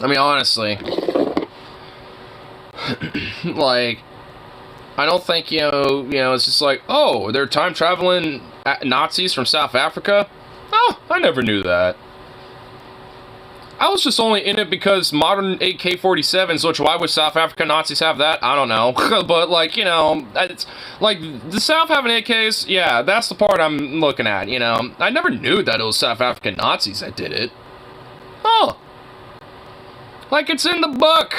I mean, honestly. Like, I don't think, you know, it's just like, oh, they're time traveling Nazis from South Africa? Oh, I never knew that. I was just only in it because modern AK-47s, which, why would South African Nazis have that? I don't know. But, like, you know, it's, like, the South having AKs, yeah, that's the part I'm looking at, you know. I never knew that it was South African Nazis that did it. Oh. Like, it's in the book.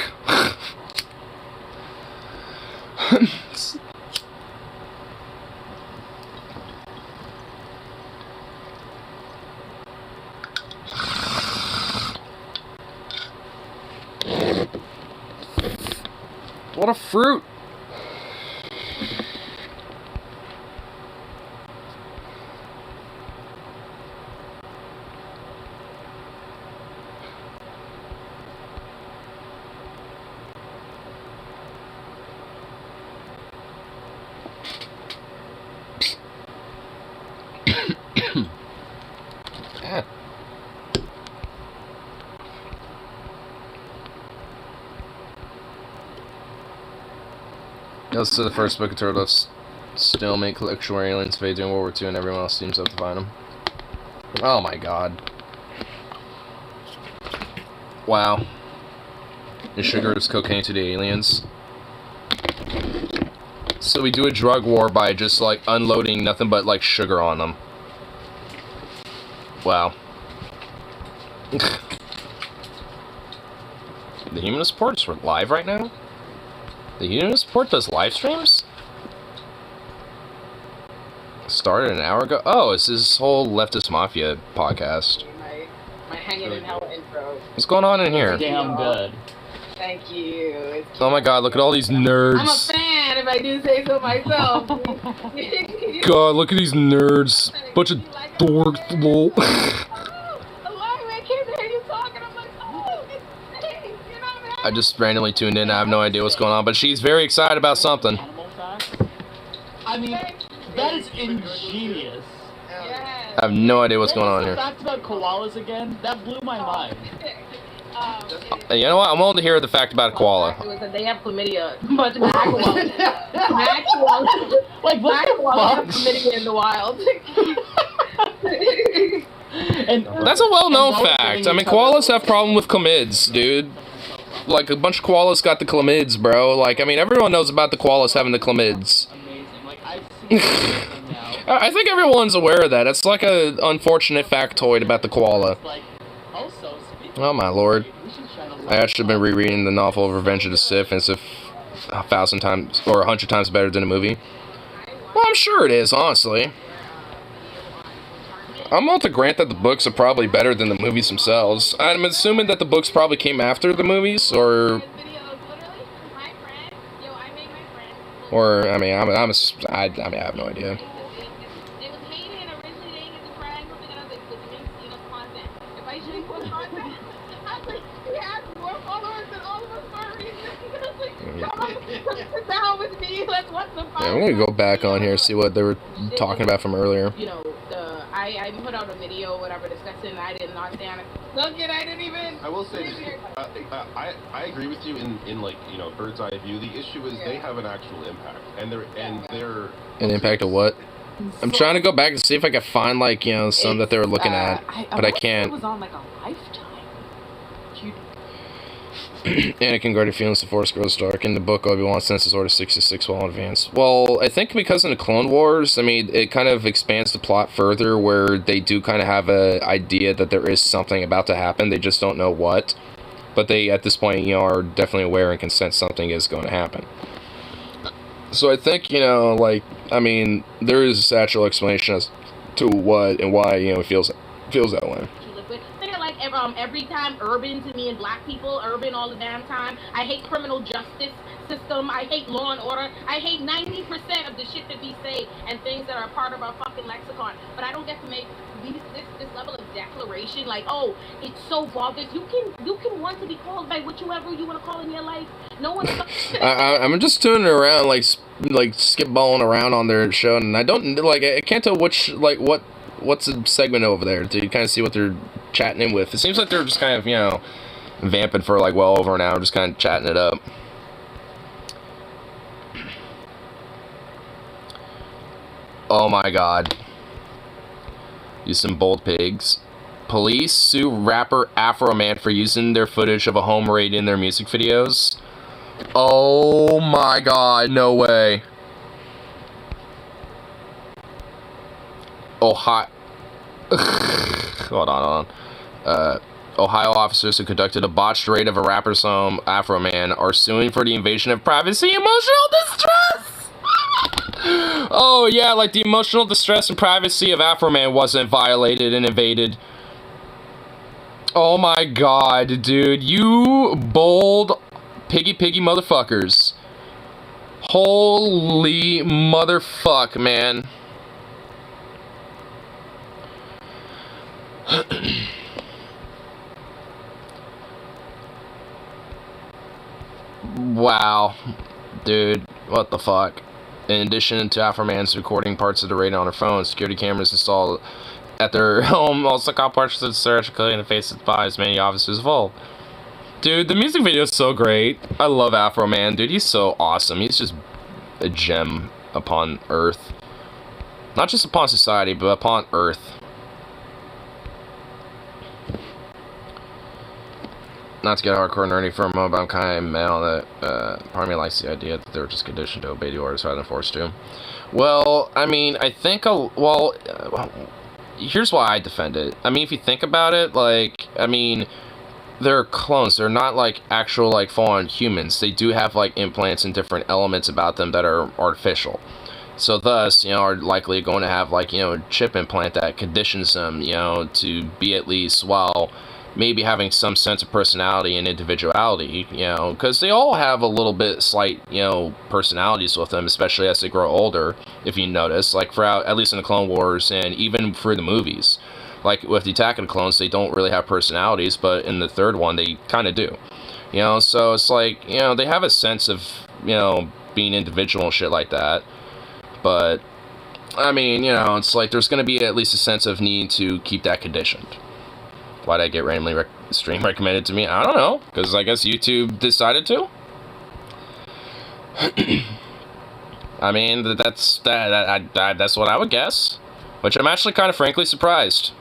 What a fruit! Yeah. Goes to the first book of Turtles. Stalemate collection where aliens invade during World War II and everyone else seems up to find them. Oh my god. Wow. And sugar is cocaine to the aliens. So we do a drug war by just like unloading nothing but like sugar on them. Wow. The Humanist Report is live right now? The Humanist Report does live streams? Started an hour ago? Oh, it's this whole Leftist Mafia podcast. My hanging in hell intro. What's going on in here? Damn good. Thank you. Oh my god, look at all these nerds. I'm a fan, if I do say so myself. God, look at these nerds. Bunch of dorks, lol. I just randomly tuned in. I have no idea what's going on, but she's very excited about something. I mean, that is ingenious. I have no idea what's going on here. Fact about koalas again? That blew my mind. You know what? I'm willing to hear the fact about a koala. They have chlamydia. But black koalas. Black koalas. Like, Black koalas have chlamydia in the wild. And That's a well-known fact. I mean, koalas have problem with chlamyds, dude. Like, a bunch of koalas got the chlamyds, bro. Like, I mean, everyone knows about the koalas having the chlamyds. amazing. Like, I've seen it now. I think everyone's aware of that. It's like an unfortunate factoid about the koala. It's like, also, speaking Oh my lord. we should shine a I light. actually been rereading the novel Revenge of the Sith, and it's 1,000 times or 100 times better than the movie. Well, I'm sure it is, honestly. I'm willing to grant that the books are probably better than the movies themselves. I'm assuming that the books probably came after the movies, or I mean, I have no idea. Yeah, I'm gonna go back on here, see what they were talking about from earlier. You know, I put out a video, whatever, discussing. I didn't understand. Look at, I didn't even. I will say this. I agree with you in like, you know, bird's eye view. The issue is they have an actual impact, and they're An impact of what? I'm trying to go back and see if I can find, like, you know, some that they were looking at, but I It can't. was on like a Lifetime. Anakin guarded feelings the Force grows dark. In the book, Obi-Wan senses Order 66 well in advance. Well, I think because in the Clone Wars, I mean, it kind of expands the plot further, where they do kind of have a idea that there is something about to happen. They just don't know what. But they, at this point, you know, are definitely aware and can sense something is going to happen. So I think, you know, like, I mean, there is actual explanation as to what and why, you know, it feels that way. Every time urban to me and black people, urban all the damn time. I hate criminal justice system. I hate law and order. I hate 90% of the shit that we say and things that are a part of our fucking lexicon. But I don't get to make this level of declaration like, oh, it's so bogus. You can want to be called by whichever you want to call in your life. No one. I'm just tuning around, like skip-balling around on their show, and I can't tell which, like, what's the segment over there to kind of see what they're chatting in with. It seems like they're just kind of, you know, vamping for like well over an hour, just kind of chatting it up. Oh my god. You some bold pigs. Police sue rapper Afro Man for using their footage of a home raid in their music videos. Oh my god, no way. Ohio. Hold on. Ohio officers who conducted a botched raid of a rapper's home, Afro Man, are suing for the invasion of privacy and emotional distress. Oh yeah, like the emotional distress and privacy of Afro Man wasn't violated and invaded. Oh my god, dude, you bold piggy motherfuckers. Holy motherfuck, man. Wow. Dude, what the fuck? In addition to Afro-Man's recording parts of the raid on her phone, security cameras installed at their home also caught parts of the search, including the faces by as many officers involved. Dude, the music video is so great. I love Afro-Man, dude. He's so awesome. He's just a gem upon Earth. Not just upon society, but upon Earth. Not to get hardcore nerdy for a moment, but I'm kind of mad that part of me likes the idea that they were just conditioned to obey the orders rather than forced to. Well, I mean, I think, here's why I defend it. I mean, if you think about it, like, I mean, they're clones. They're not, like, actual, like, full-on humans. They do have, like, implants and different elements about them that are artificial. So thus, you know, are likely going to have, like, you know, a chip implant that conditions them, you know, to be at least, while maybe having some sense of personality and individuality, you know, because they all have a little bit slight, you know, personalities with them, especially as they grow older, if you notice, like, throughout, at least in the Clone Wars, and even through the movies. Like, with the Attack of the Clones, they don't really have personalities, but in the third one, they kind of do. You know, so it's like, you know, they have a sense of, you know, being individual and shit like that. But, I mean, you know, it's like there's going to be at least a sense of need to keep that conditioned. Why'd I get randomly stream recommended to me? I don't know, because I guess YouTube decided to. I mean, that's what I would guess. Which I'm actually kind of frankly surprised.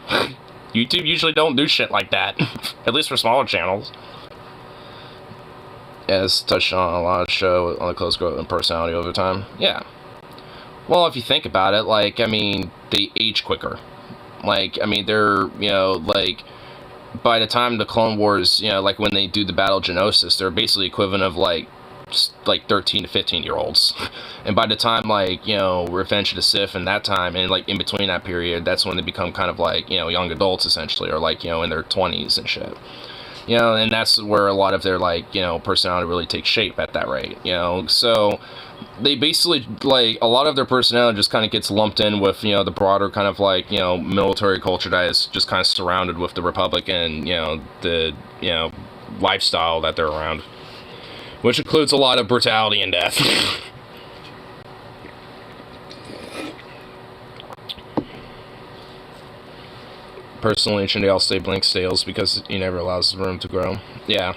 YouTube usually don't do shit like that. At least for smaller channels. Yeah, it's touched on a lot of show on the close growth and personality over time. Yeah. Well, if you think about it, like, I mean, they age quicker. Like, I mean, they're, you know, like, by the time the Clone Wars, you know, like, when they do the Battle of Geonosis, they're basically equivalent of, like, just, like, 13 to 15-year-olds. And by the time, like, you know, Revenge of the Sith and that time, and, like, in between that period, that's when they become kind of, like, you know, young adults, essentially, or, like, you know, in their 20s and shit. You know, and that's where a lot of their, like, you know, personality really takes shape at that rate, you know. So they basically, like, a lot of their personality just kind of gets lumped in with, you know, the broader kind of, like, you know, military culture that is just kind of surrounded with the Republic and, you know, the, you know, lifestyle that they're around. Which includes a lot of brutality and death. Personally, Chandale stay blank stales because he never allows the room to grow. Yeah.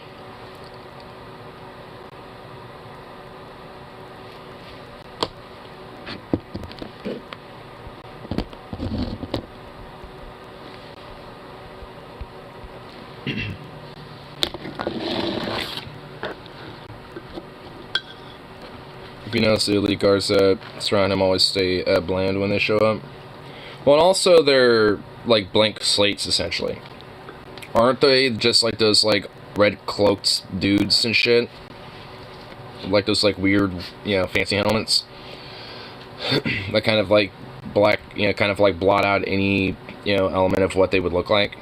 If you notice, the elite guards that surround him always stay bland when they show up. Well, and also they're like blank slates, essentially. Aren't they just like those like red cloaked dudes and shit? Like those like weird, you know, fancy helmets? That kind of like black, you know, kind of like blot out any, you know, element of what they would look like.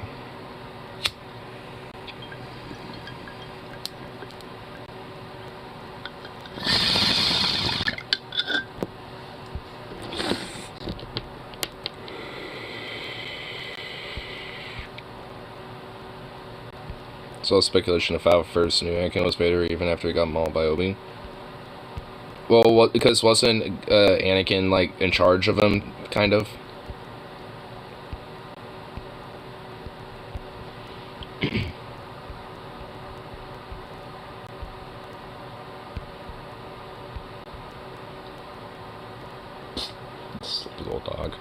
So speculation of how first knew Anakin was Vader even after he got mauled by Obi. Well, because wasn't Anakin like in charge of him, kind of? Stupid little dog.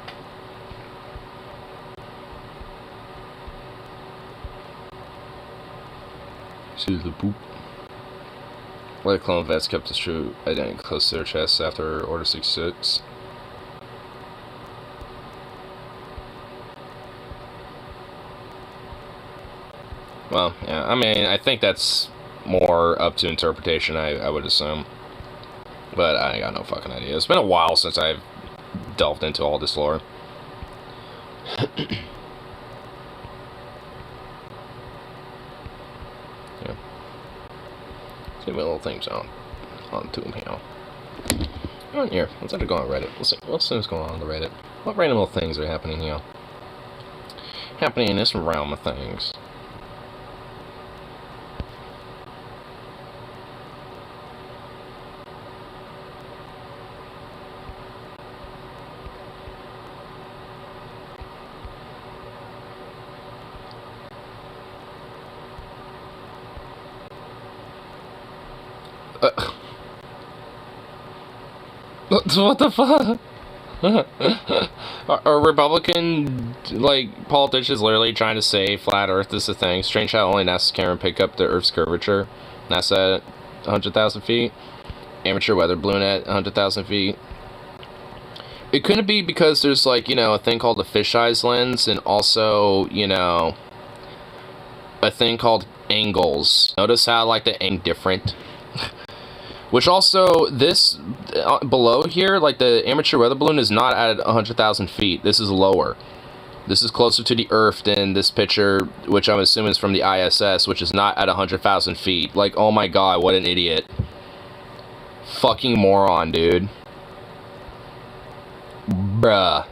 See the poop. Why the clone vets kept his true identity close to their chests after Order 66. Well, yeah, I mean, I think that's more up to interpretation, I would assume. But I got no fucking idea. It's been a while since I've delved into all this lore. Yeah. Let's give me a little things on Tomb here. Here, let's have to go on Reddit. Let's see what's going on the Reddit. What random little things are happening here? Happening in this realm of things. What the fuck? Are Republican, like, politicians literally trying to say flat Earth is a thing? Strange how only NASA can pick up the Earth's curvature. NASA at 100,000 feet. Amateur weather balloon at 100,000 feet. It couldn't be because there's, like, you know, a thing called the fisheye lens, and also, you know, a thing called angles. Notice how, like, the angle different. Which also, this, below here, like, the amateur weather balloon is not at 100,000 feet. This is lower. This is closer to the Earth than this picture, which I'm assuming is from the ISS, which is not at 100,000 feet. Like, oh my god, what an idiot. Fucking moron, dude. Bruh.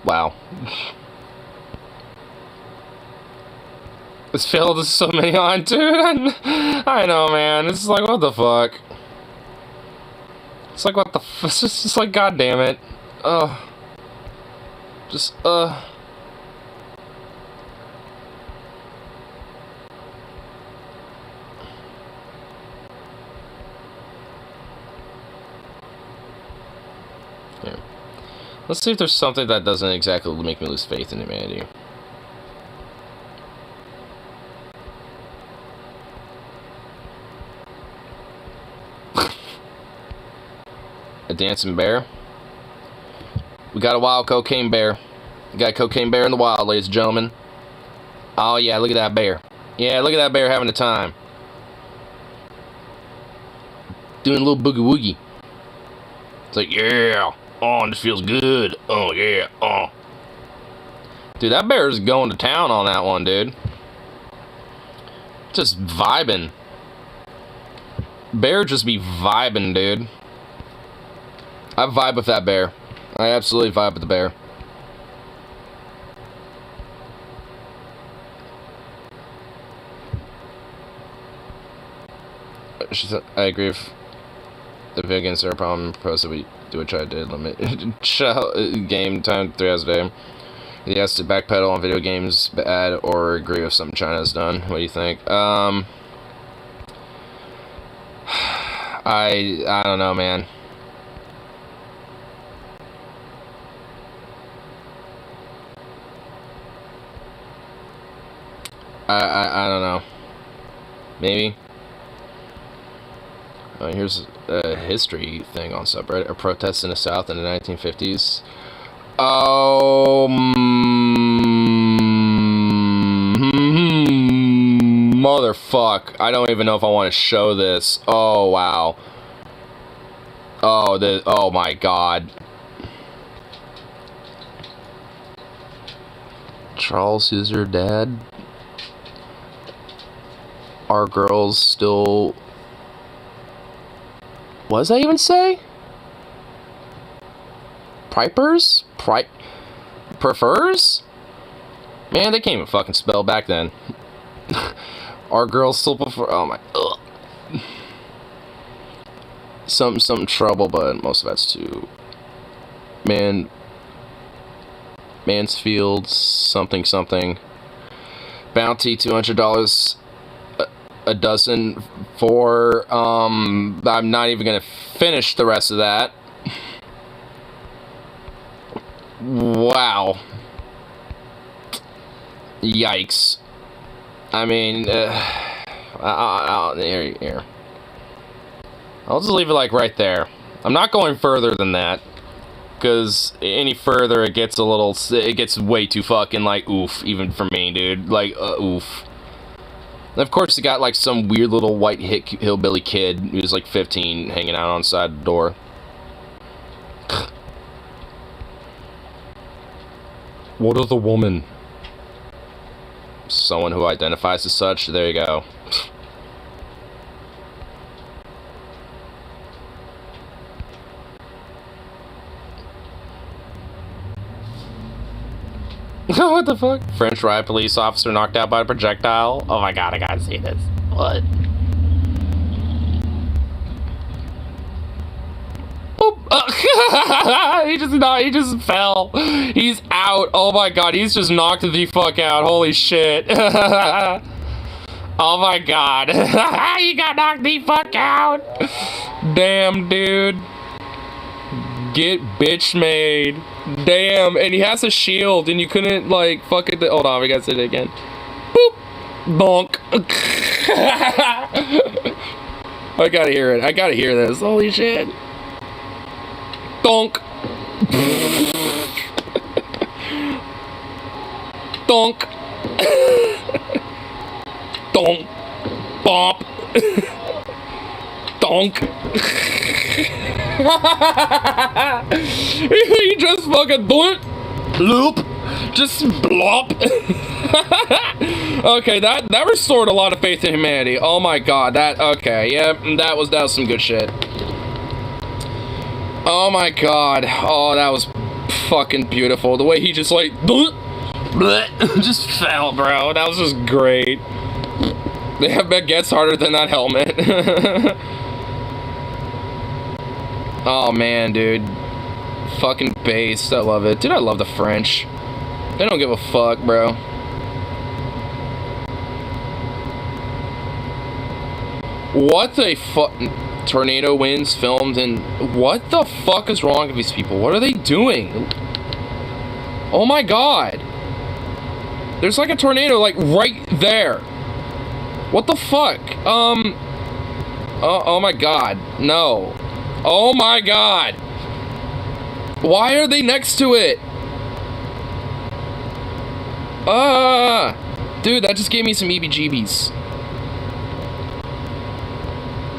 Wow. It's filled with so many on, dude. I know, man. It's like, what the fuck? It's like, what the it's just like, god damn it. Just, yeah. Let's see if there's something that doesn't exactly make me lose faith in humanity. A dancing bear? We got a wild cocaine bear. We got a cocaine bear in the wild, ladies and gentlemen. Oh yeah, look at that bear. Yeah, look at that bear having a time. Doing a little boogie woogie. It's like, yeah. Oh, this feels good. Oh, yeah. Oh. Dude, that bear's going to town on that one, dude. Just vibing. Bear just be vibing, dude. I vibe with that bear. I absolutely vibe with the bear. I agree with the video games are a problem. Propose that we do what I did. Limit game time 3 hours a day. He has to backpedal on video games bad or agree with something China has done. What do you think? I don't know, man. I don't know. Maybe. Here's a history thing on subreddit. A protest in the South in the 1950s. Oh, motherfuck. I don't even know if I want to show this. Oh, wow. Oh my god. Charles is her dad. Our girls still... What does that even say? Pripers? Prefers? Man, they can't even fucking spell back then. Our girls still prefer... Oh my... Ugh. Something trouble, but most of that's too... Mansfield, something. Bounty, $200 a dozen for, I'm not even gonna finish the rest of that. Wow. Yikes. I mean, here. I'll just leave it like right there. I'm not going further than that. Because any further, it gets way too fucking, like, oof, even for me, dude. Like, oof. And of course, you got, like, some weird little white hillbilly kid who's, like, 15 hanging out on the side of the door. What of the woman? Someone who identifies as such. There you go. What the fuck? French riot police officer knocked out by a projectile. Oh my god, I gotta see this. What? He just fell. He's out. Oh my god, he's just knocked the fuck out. Holy shit. Oh my god. He got knocked the fuck out. Damn, dude. Get bitch made. Damn, and he has a shield, and you couldn't, like, fuck it. Hold on, we gotta say it again. Boop. Bonk. I gotta hear it. I gotta hear this. Holy shit. Donk. Donk. Donk. Bop. Donk. He just fucking doink. Loop. Just blop. Okay, that restored a lot of faith in humanity. Oh my god, that, okay, yeah, that was some good shit. Oh my god. Oh, that was fucking beautiful. The way he just like just fell, bro. That was just great. That gets harder than that helmet. Oh man, dude. Fucking based. I love it. Dude, I love the French. They don't give a fuck, bro. What the fuck? Tornado winds filmed in... What the fuck is wrong with these people? What are they doing? Oh my god. There's like a tornado like right there. What the fuck? Oh my god. No. Oh my god. Why are they next to it? Dude, that just gave me some EBGBs.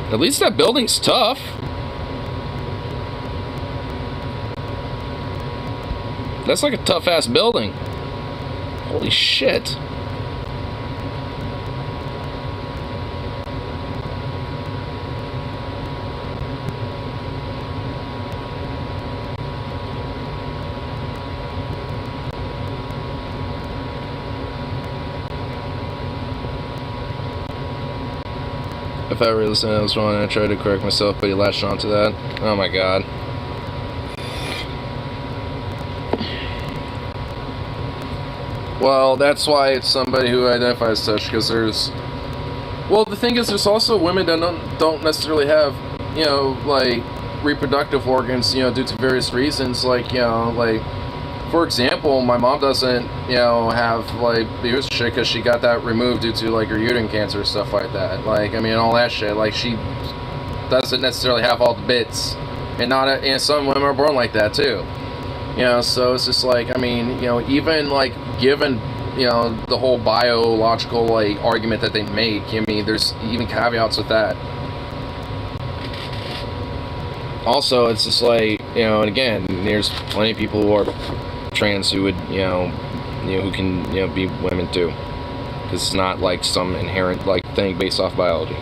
At least that building's tough. That's like a tough-ass building. Holy shit. If I realized I was wrong, I tried to correct myself, but he latched onto that. Oh my god. Well, that's why it's somebody who identifies as such, because there's... Well, the thing is, there's also women that don't necessarily have, you know, like, reproductive organs, you know, due to various reasons, like, you know, like... For example, my mom doesn't, you know, have, like, the uterus shit because she got that removed due to, like, her uterine cancer, stuff like that. Like, I mean, all that shit. Like, she doesn't necessarily have all the bits. And and some women are born like that, too. You know, so it's just like, I mean, you know, even, like, given, you know, the whole biological, like, argument that they make, I mean, there's even caveats with that. Also, it's just like, you know, and again, there's plenty of people who are trans who would, you know, who can, you know, be women too, because it's not like some inherent like thing based off biology.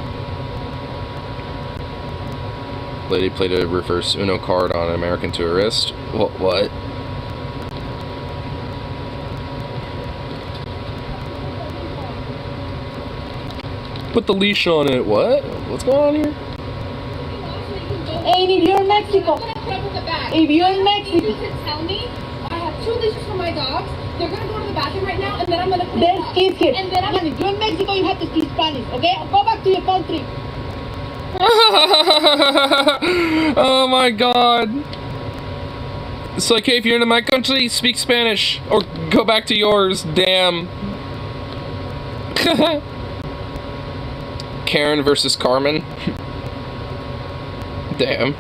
Lady played a reverse Uno card on an American tourist. What? Put the leash on it. What? What's going on here? Hey, if you're in Mexico, if you're in Mexico, You can tell me I have 2 leashes for my dogs. They're gonna go to the bathroom right now, and then I'm gonna clean there's up. kids here. And then I'm If you're in Mexico, you have to speak Spanish, okay? Go back to your country. Oh my god. It's like, hey, if you're in my country, speak Spanish. Or go back to yours, damn. Karen versus Carmen. Damn.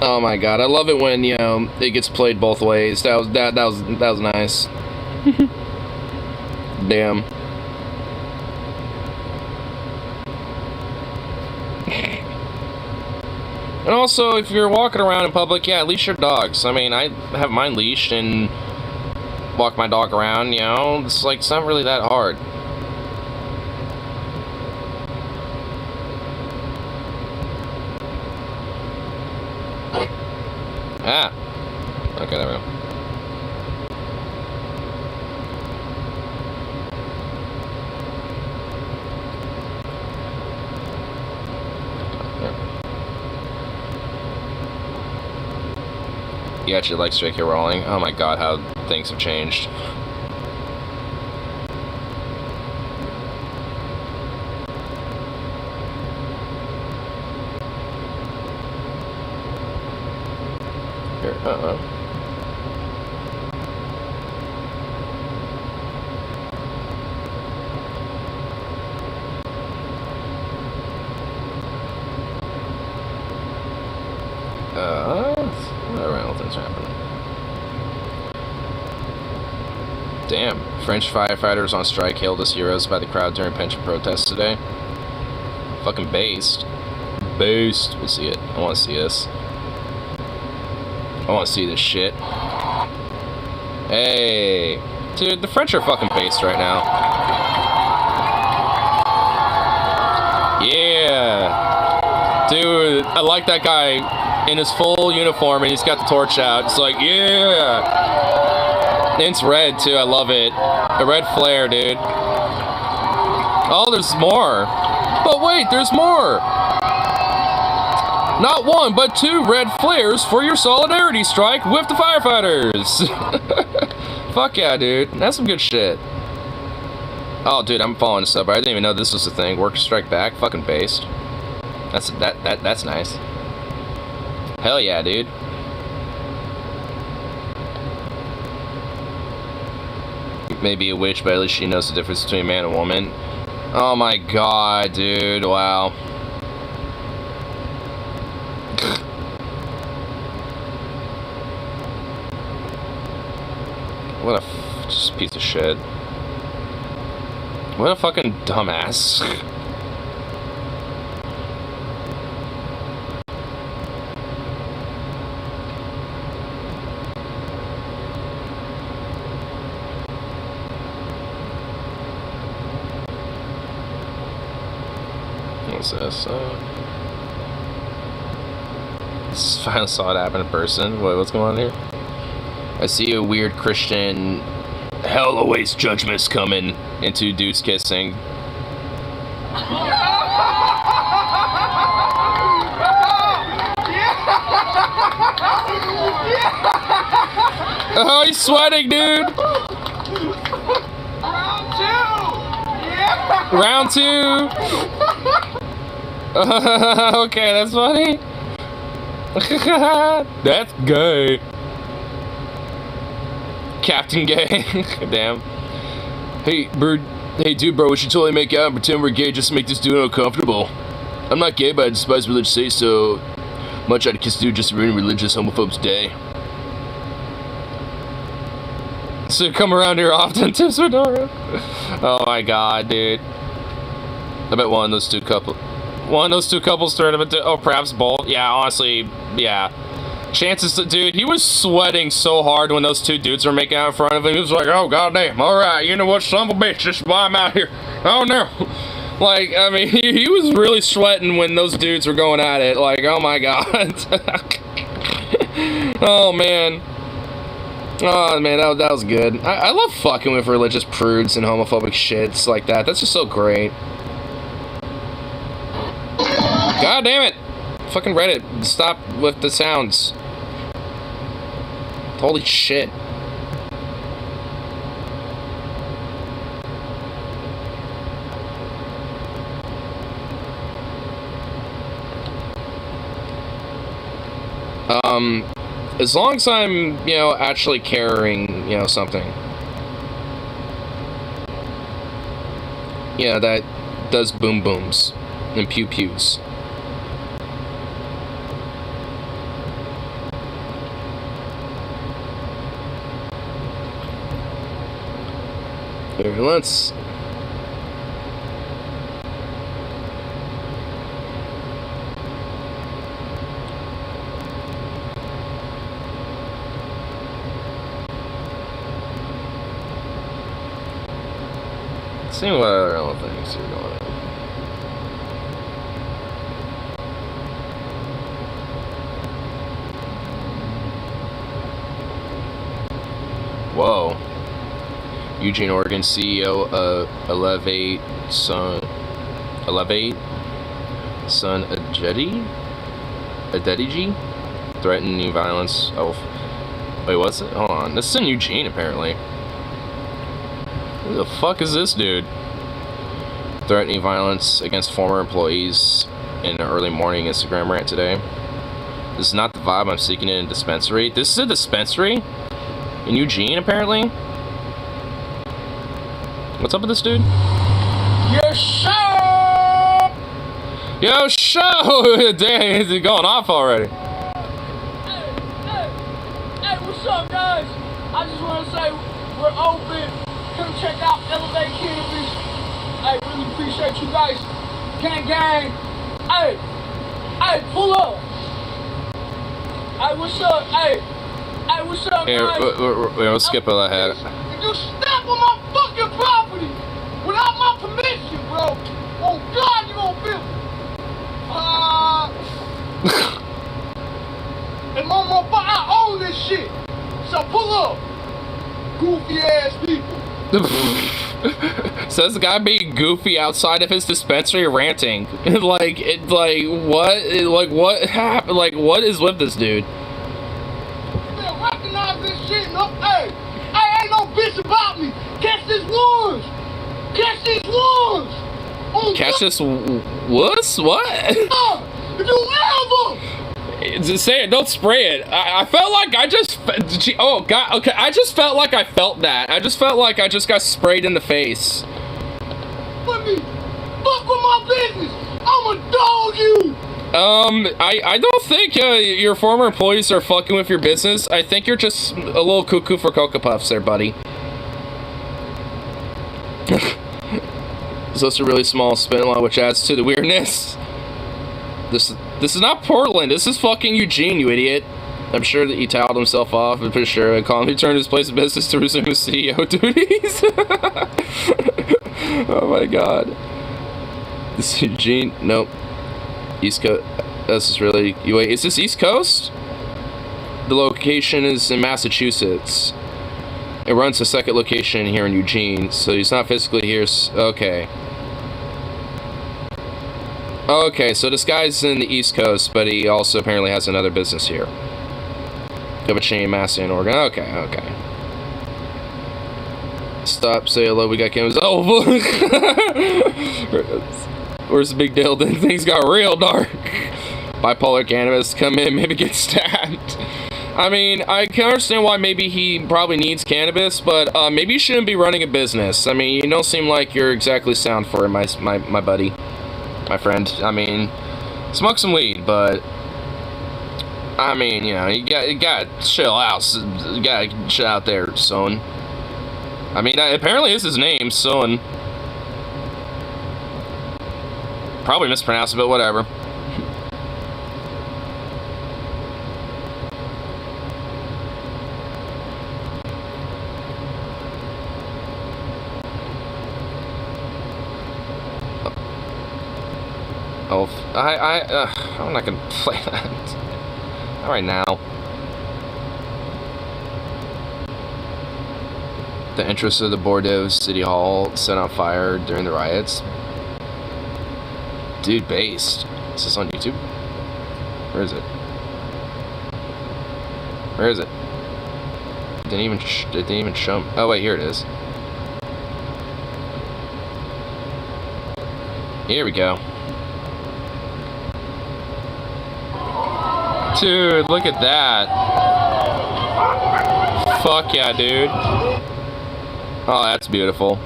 Oh my god, I love it when, you know, it gets played both ways. That was nice. Damn. And also, if you're walking around in public, yeah, leash your dogs. I mean, I have mine leashed and walk my dog around, you know? It's like, it's not really that hard. Ah. Okay, there we go. You actually like straight kill rolling? Oh my god, how things have changed. Here, whatever else is happening. Damn, French firefighters on strike hailed as heroes by the crowd during pension protests today. Fucking based. Based. We'll see it. I want to see this. I want to see this shit. Hey. Dude, the French are fucking based right now. Yeah. Dude, I like that guy in his full uniform and he's got the torch out. It's like, yeah. It's red too, I love it. A red flare, dude. Oh, there's more. But wait, there's more. Not one, but 2 red flares for your solidarity strike with the firefighters. Fuck yeah, dude. That's some good shit. Oh, dude, I'm following this up. I didn't even know this was a thing. Work strike back, fucking based. That's nice. Hell yeah, dude. Maybe a witch, but at least she knows the difference between man and woman. Oh my god, dude. Wow. What a just piece of shit. What a fucking dumbass. What's this? Finally saw it happen in person. What's going on here? I see a weird Christian hell awaits judgment's coming and 2 dudes kissing. Oh, he's sweating, dude. Round 2. Okay, that's funny. That's gay. Captain Gay. Damn. Hey, bird. Hey, dude, bro, we should totally make out and pretend we're gay just to make this dude uncomfortable. I'm not gay, but I despise religious say so much I'd kiss a dude just to ruin religious homophobes' day. So come around here often, Tim Sordora. Oh my god, dude. I bet one of those two couples turned him into, oh, perhaps both. Yeah, honestly, yeah. Chances to, dude, he was sweating so hard when those 2 dudes were making out in front of him. He was like, oh, goddamn, alright, you know what, son of a bitch, this is why I'm out here. Oh, no. Like, I mean, he was really sweating when those dudes were going at it. Like, oh, my God. Oh, man. Oh, man, that was good. I love fucking with religious prudes and homophobic shits like that. That's just so great. God damn it. Fucking Reddit, stop with the sounds. Holy shit. As long as I'm, you know, actually carrying, you know, something. Yeah, that does boom booms and pew pews. Here, let's... See what other things are going on. Whoa. Eugene, Oregon CEO of Elevate Son Adediji threatening violence. Oh, wait, what's it? Hold on. This is in Eugene, apparently. Who the fuck is this dude? Threatening violence against former employees in an early morning Instagram rant today. This is not the vibe I'm seeking in a dispensary. This is a dispensary? In Eugene, apparently? What's up with this dude? Yes, sir! Yo, show! Dang, is it going off already? Hey, what's up, guys? I just want to say we're open. Come check out Elevate Cannabis. I really appreciate you guys. Gang, gang. Hey, pull up. Hey, what's up? Hey, what's up, Here, guys? we'll skip all ahead. If you step on my fucking property without my permission, bro, oh God, you gonna feel it. And mama, I own this shit. So pull up, goofy ass people. Says the guy being goofy outside of his dispensary ranting. what happened? Like, what is with this dude? Man, recognize this shit. No, hey, ain't no bitch about me. Catch this ones. Catch these ones. Oh, Catch this wuss? What? If you ever. Just say it, don't spray it. I felt like I just... Oh, God, okay, I just felt like I felt that. I just felt like I just got sprayed in the face. With me. Fuck with my business. I'ma dog you. I don't think your former employees are fucking with your business. I think you're just a little cuckoo for Cocoa Puffs there, buddy. It's just a really small spin line, which adds to the weirdness. This is not Portland. This is fucking Eugene, you idiot. I'm sure that he toweled himself off. I'm pretty sure. And calmly turned his place of business to resume his CEO duties. Oh my god. This is Eugene. Nope. East Coast. This is really. Wait, is this East Coast? The location is in Massachusetts. It runs a second location here in Eugene, so he's not physically here. Okay. Okay, so this guy's in the East Coast, but he also apparently has another business here. Of a chain master in Oregon. Okay. Stop, say hello, we got cameras. Oh, where's the big deal? Then things got real dark. Bipolar cannabis, come in, maybe get stabbed. I mean, I can understand why maybe he probably needs cannabis, but maybe you shouldn't be running a business. I mean, you don't seem like you're exactly sound for it, my buddy. My friend. I mean, smoke some weed, but I mean, you know, you gotta chill out. You gotta chill out there, son. I mean, apparently it's his name, son. Probably mispronounced it, but whatever. Oh, I'm not gonna play that. Not right now. The entrance of the Bordeaux City Hall set on fire during the riots. Dude, based. Is this on YouTube? Where is it? Where is it? It didn't even show me. Oh wait, here it is. Here we go. Dude, look at that. Fuck yeah, dude. Oh, that's beautiful.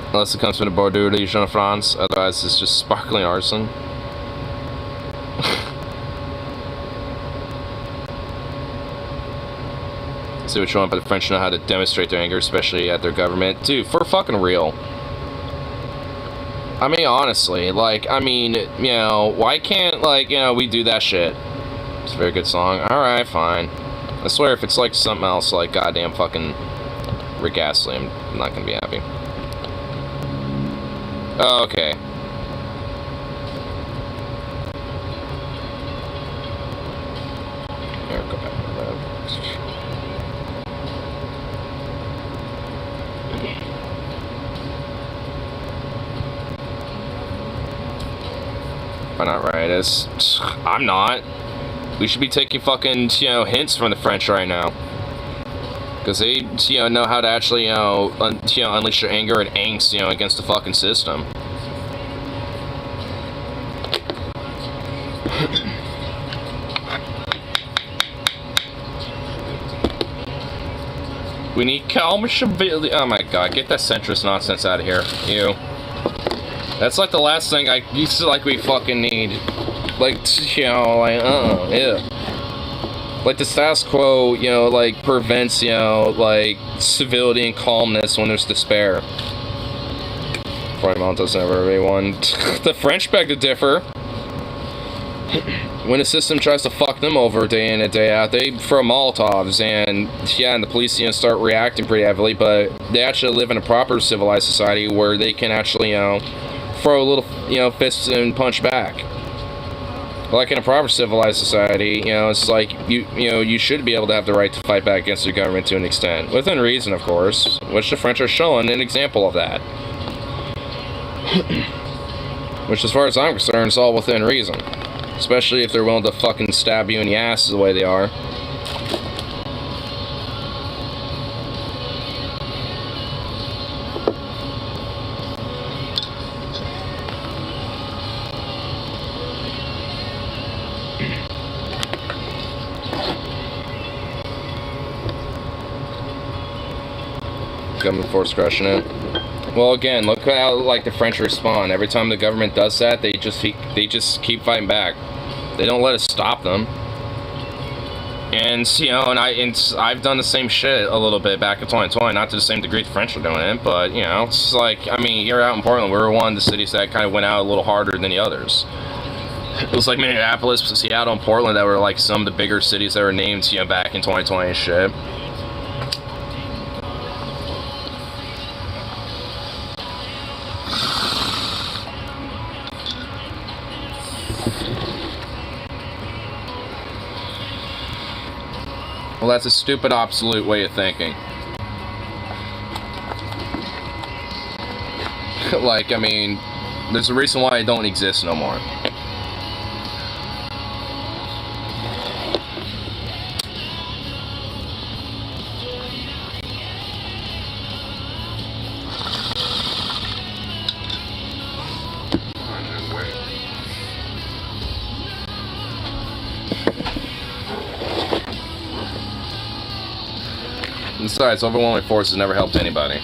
Unless it comes from the Bordeaux de Jean France, otherwise it's just sparkling arson. See what you want, but the French know how to demonstrate their anger, especially at their government. Dude, for fucking real. I mean, honestly, like, I mean, you know, why can't, like, you know, we do that shit? It's a very good song. Alright, fine. I swear if it's like something else, like goddamn fucking Rick Astley, I'm not gonna be happy. Oh, okay. Here, go back to that. Why not riotous? I'm not. We should be taking fucking, hints from the French right now. Because they, know how to actually, unleash their anger and angst, against the fucking system. We need calm civility. Oh my god, get that centrist nonsense out of here. Ew. That's like the last thing I used to we fucking need. Like, ew. Like, the status quo, prevents, civility and calmness when there's despair. Probably Montos never everyone. The French beg to differ. When the system tries to fuck them over day in and day out, they throw Molotovs, and the police, start reacting pretty heavily, but they actually live in a proper civilized society where they can actually, throw a little, fists and punch back. Like in a proper civilized society, it's like you should be able to have the right to fight back against your government to an extent, within reason, of course, which the French are showing an example of that. Which, as far as I'm concerned, is all within reason, especially if they're willing to fucking stab you in the ass the way they are. Government force crushing it. Well, again, look how the French respond. Every time the government does that, they just keep fighting back. They don't let us stop them. And I've done the same shit a little bit back in 2020, not to the same degree the French are doing it, but it's like, I mean, here out in Portland, we were one of the cities that kind of went out a little harder than the others. It was like Minneapolis, Seattle, and Portland that were some of the bigger cities that were named, back in 2020 and shit. Well, that's a stupid, obsolete way of thinking. I mean, there's a reason why I don't exist no more. Besides, overwhelming force has never helped anybody,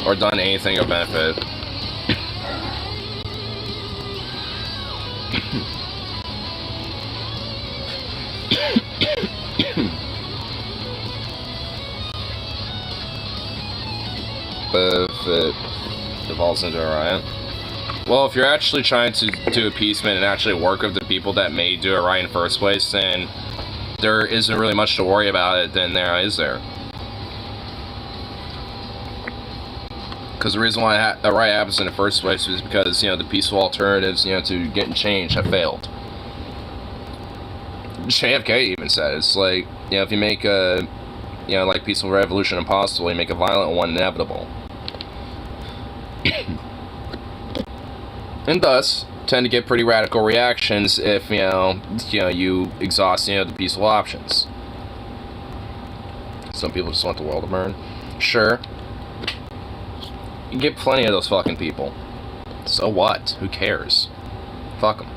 or done anything of benefit. But if it devolves into a riot. Well, if you're actually trying to do appeasement and actually work with the people that may do a riot in the first place, then there isn't really much to worry about it, then there is there. Because the reason why a riot happens in the first place is because, the peaceful alternatives, to getting change have failed. JFK even said, it's like, if you make a, peaceful revolution impossible, you make a violent one inevitable. And thus, tend to get pretty radical reactions if, you exhaust, the peaceful options. Some people just want the world to burn. Sure. You get plenty of those fucking people. So what? Who cares? Fuck them.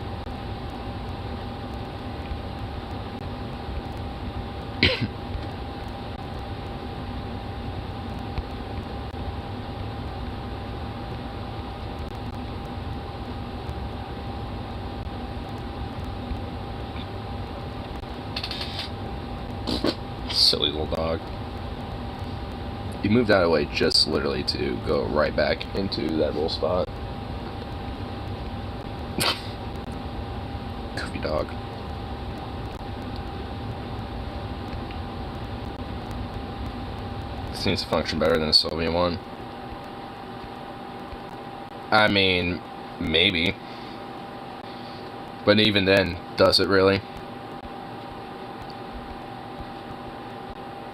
Silly little dog. He moved out of the way just literally to go right back into that little spot. Goofy dog. seems to function better than the Soviet one. I mean, maybe. But even then, does it really?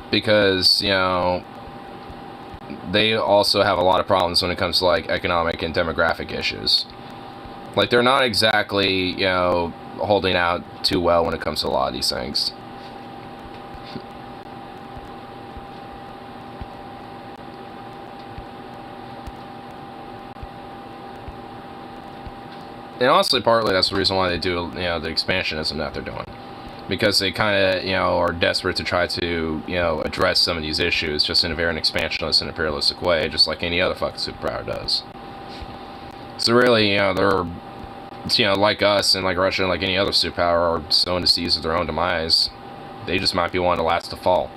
Because, you know, they also have a lot of problems when it comes to, like, economic and demographic issues. Like, they're not exactly, you know, holding out too well when it comes to a lot of these things. And honestly, partly that's the reason why they do, you know, the expansionism that they're doing. Because they kind of, you know, are desperate to try to, you know, address some of these issues just in a very expansionist and imperialistic way, just like any other fucking superpower does. So really, you know, they're, you know, like us and like Russia and like any other superpower are so indecisive of their own demise. They just might be one of the last to fall.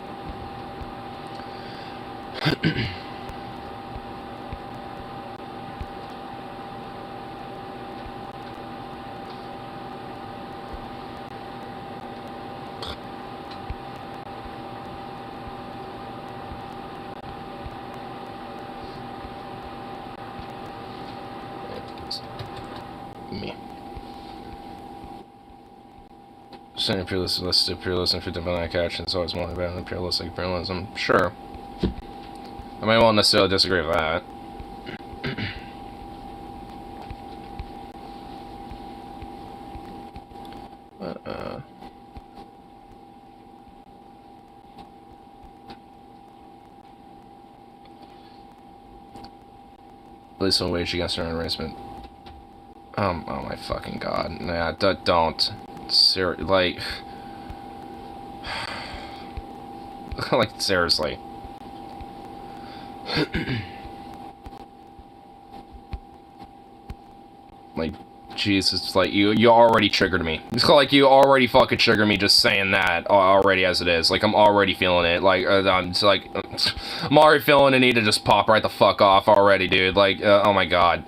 Me. Saying imperialism, less imperialism for diplomatic action is always more about imperialistic imperialism. Sure. I mean, I won't necessarily disagree with that. At least one wage against her arrangement. Oh my fucking god. Nah, don't. Like... like, seriously. Like, Jesus, like, you already triggered me. It's like, you already fucking triggered me just saying that already as it is. Like, I'm already feeling it. Like, I'm just like... I'm already feeling the need to just pop right the fuck off already, dude. Like, oh my god.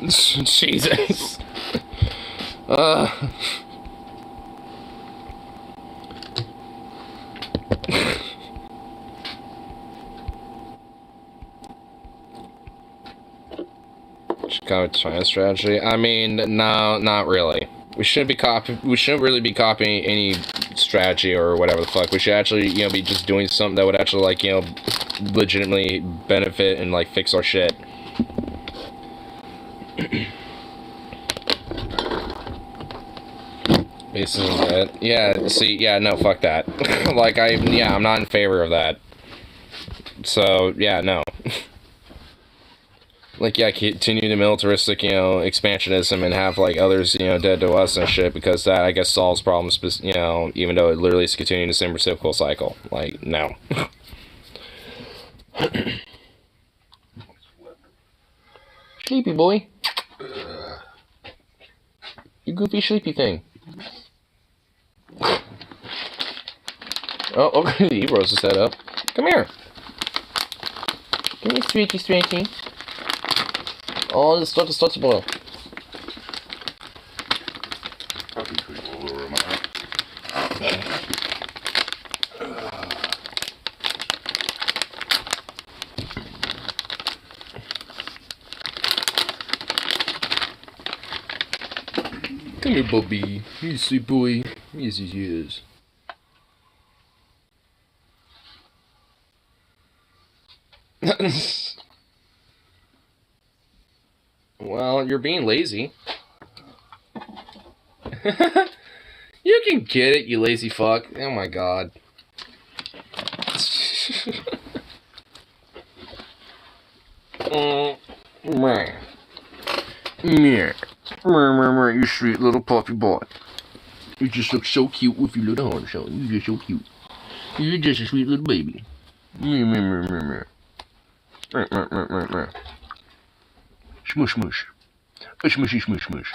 Jesus. Kind of China strategy. I mean, no, not really. We shouldn't really be copying any strategy or whatever the fuck. We should actually, you know, be just doing something that would actually, like, you know, legitimately benefit and, like, fix our shit. Basically that. Yeah, see, yeah, no, fuck that. Like, I'm not in favor of that. So, yeah, no. Like, yeah, continue the militaristic, you know, expansionism and have, like, others, you know, dead to us and shit, because that, I guess, solves problems, you know, even though it literally is continuing the same reciprocal cycle. Like, no. Sleepy boy. You goofy sleepy thing. Oh, okay, he rose his head up. Come here. Come here, sweetie. Oh, det startar bara. Come here, Bobby. You sweet boy. Yes, he is. Well, you're being lazy. You can get it, you lazy fuck. Oh my god. Meh. You sweet little puppy boy. You just look so cute with your little horns on. You're just so cute. You're just a sweet little baby. Smush, smush. A smushy, smush, smush.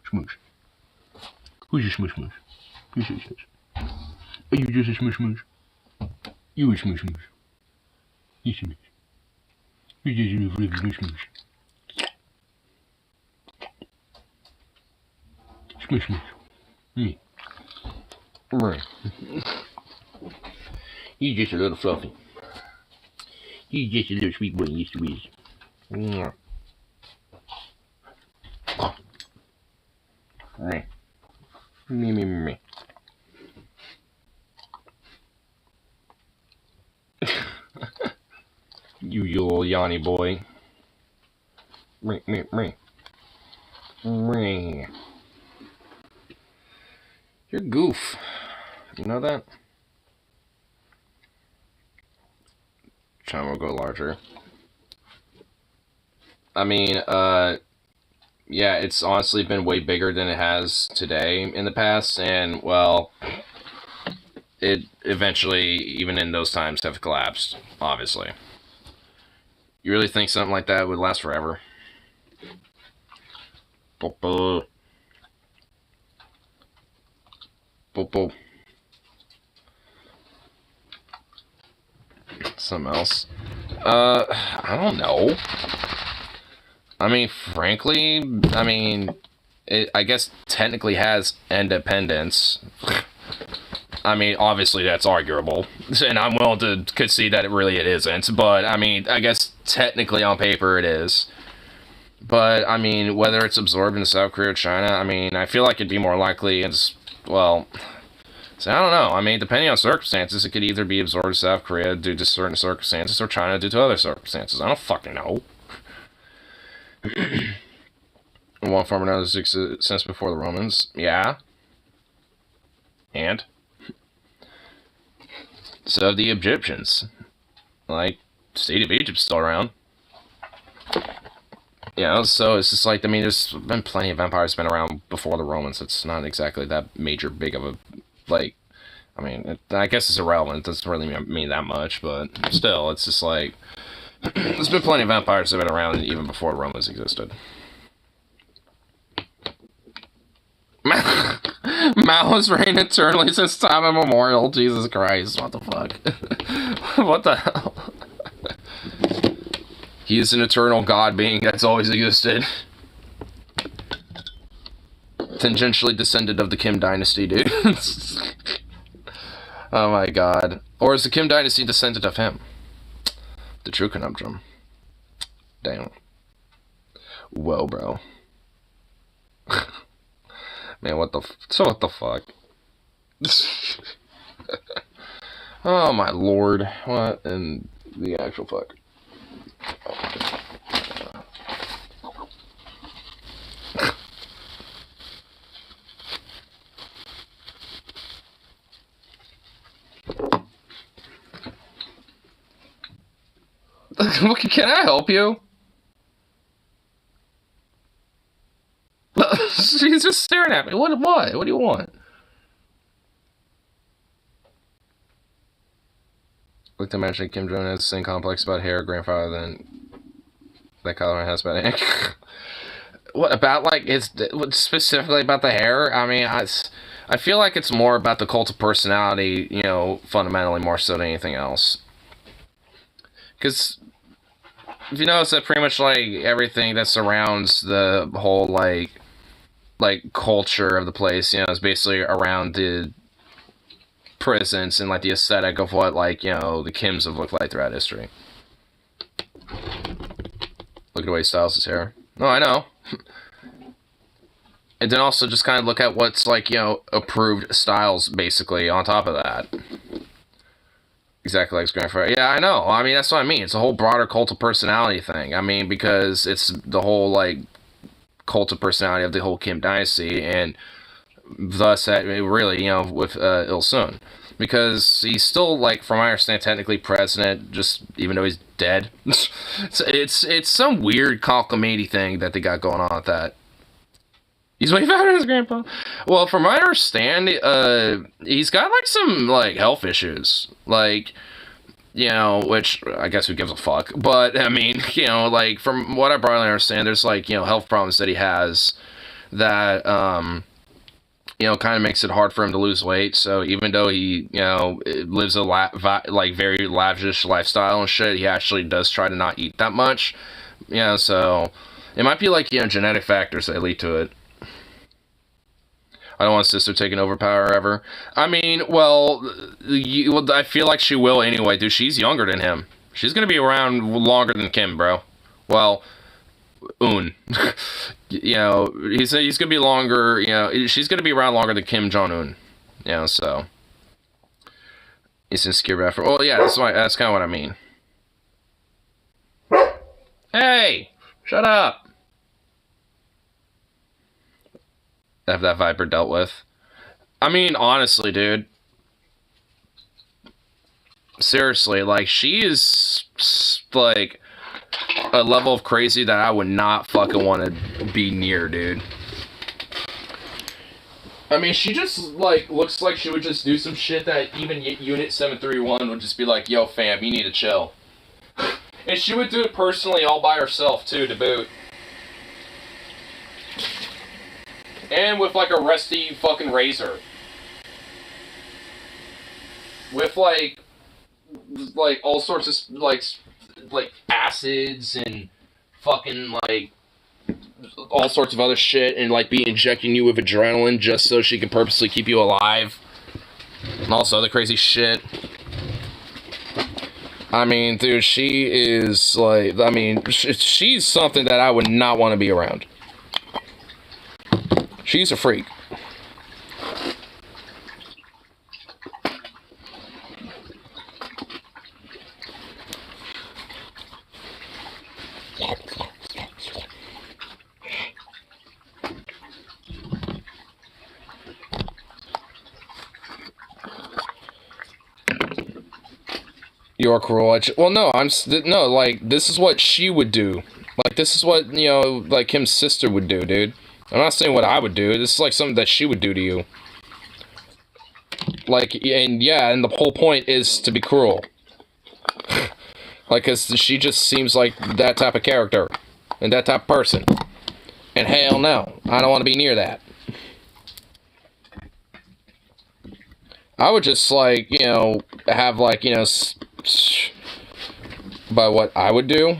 Smush. Who's a smush, smush? Who's a smush? Are you just a smush, smush? You a smush, smush. You smush. You just a little smush, smush. Smush, smush. Me. Right. You just a little fluffy. He's just a little sweet boy, yes he is. Mwah. Me. Me. You little Yanni boy. Me. You're goof. You know that? China will go larger. I mean, yeah, it's honestly been way bigger than it has today in the past, and, well, it eventually, even in those times, have collapsed, obviously. You really think something like that would last forever? Popo. Something else. I don't know. I mean, frankly, it, I guess technically has independence. I mean, obviously that's arguable, and I'm willing to concede that it isn't, but, I mean, I guess technically on paper it is. But, I mean, whether it's absorbed into South Korea or China, I mean, I feel like it'd be more likely it's, well, so I don't know. I mean, depending on circumstances, it could either be absorbed to South Korea due to certain circumstances or China due to other circumstances. I don't fucking know. One form or another since before the Romans. Yeah. And? So the Egyptians. Like, state of Egypt's still around. You know, so it's just like, I mean, there's been plenty of empires been around before the Romans. It's not exactly that big of a, like, I mean, I guess it's irrelevant. It doesn't really mean that much, but still, it's just like, there's been plenty of empires that have been around even before the Romans existed. Mao has reigned eternally since time immemorial. Jesus Christ, what the fuck? What the hell? He is an eternal god being that's always existed. Tangentially descended of the Kim dynasty, dude. Oh my god. Or is the Kim dynasty descended of him? The true conundrum. Damn. Whoa, bro. Man, what the fuck? Oh my lord. What in the actual fuck? Can I help you? She's just staring at me. What do you want? Like to mention Kim Jong has the same complex about hair grandfather than that Colorado has about it. What about, like, what specifically about the hair? I mean, I feel like it's more about the cult of personality, you know, fundamentally more so than anything else. Because if you notice that pretty much, like, everything that surrounds the whole, like culture of the place, you know, is basically around the presence and, like, the aesthetic of what, like, you know, the Kims have looked like throughout history. Look at the way he styles his hair. No, I know. And then also just kind of look at what's, like, you know, approved styles, basically, on top of that. Exactly like his grandfather. Yeah, I know. I mean, that's what I mean. It's a whole broader cult of personality thing. I mean, because it's the whole, like, cult of personality of the whole Kim dynasty, and thus, that really, you know, with Il-sung. Because he's still, like, from what I understand, technically president, just even though he's dead. So it's some weird cockamamie thing that they got going on with that. He's way better than his grandpa. Well, from what I understand, he's got, like, some, like, health issues. Like, you know, which, I guess who gives a fuck. But, I mean, you know, like, from what I broadly understand, there's, like, you know, health problems that he has that, you know, kind of makes it hard for him to lose weight. So even though he, you know, lives a like very lavish lifestyle and shit, he actually does try to not eat that much. You know, so it might be like, you know, genetic factors that lead to it. I don't want his sister taking over power ever. I mean, well, I feel like she will anyway, dude. She's younger than him. She's gonna be around longer than Kim, bro. Well, Un. You know, he's gonna be longer, you know, she's gonna be around longer than Kim Jong-un. You know, so. He's insecure after. Oh, yeah, that's kind of what I mean. Hey! Shut up! Have that Viper dealt with. I mean, honestly, dude. Seriously, like, she is, like, a level of crazy that I would not fucking want to be near, dude. I mean, she just, like, looks like she would just do some shit that even Unit 731 would just be like, yo, fam, you need to chill. And she would do it personally all by herself, too, to boot. And with, like, a rusty fucking razor. With, like all sorts of, like acids and fucking, like, all sorts of other shit, and, like, be injecting you with adrenaline just so she can purposely keep you alive. And all this other crazy shit. I mean, dude, she is, like, I mean, she's something that I would not want to be around. She's a freak. You're cruel. Well, no, no, like, this is what she would do. Like, this is what, you know, like, Kim's sister would do, dude. I'm not saying what I would do. This is, like, something that she would do to you. Like, and yeah, and the whole point is to be cruel. Like, cause she just seems like that type of character. And that type of person. And hell no, I don't want to be near that. I would just, like, you know, have, like, you know, by what I would do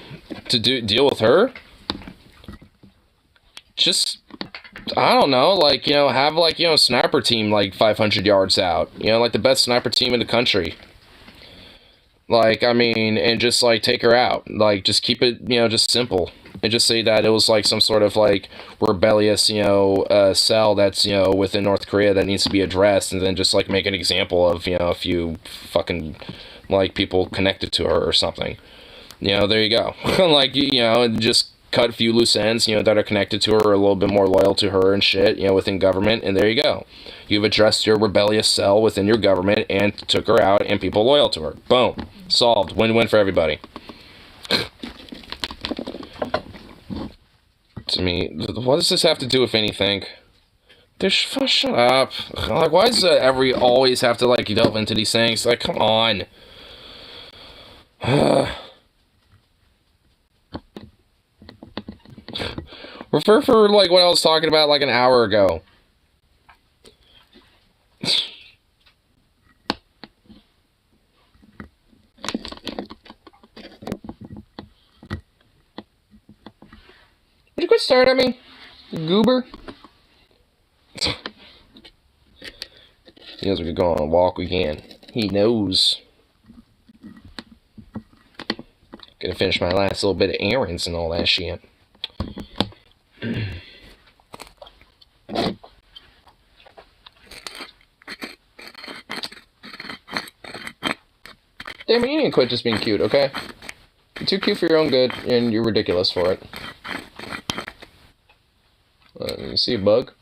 to deal with her. Just, I don't know, like, you know, have, like, you know, a sniper team, like, 500 yards out. You know, like, the best sniper team in the country. Like, I mean, and just, like, take her out. Like, just keep it, you know, just simple. And just say that it was, like, some sort of, like, rebellious, you know, cell that's, you know, within North Korea that needs to be addressed. And then just, like, make an example of, you know, a few fucking, like, people connected to her or something. You know, there you go. Like, you know, just cut a few loose ends, you know, that are connected to her or a little bit more loyal to her and shit, you know, within government. And there you go. You've addressed your rebellious cell within your government and took her out and people loyal to her. Boom. Solved. Win-win for everybody. To me, what does this have to do with anything? Shut up. Like, why does always have to, like, delve into these things? Like, come on. Refer for, like, what I was talking about, like, an hour ago. Would you quit staring at me, goober? He knows we could go on a walk, we can. He knows. Gonna finish my last little bit of errands and all that shit. Damn it, you didn't quit just being cute, okay? You're too cute for your own good, and you're ridiculous for it. You see a bug?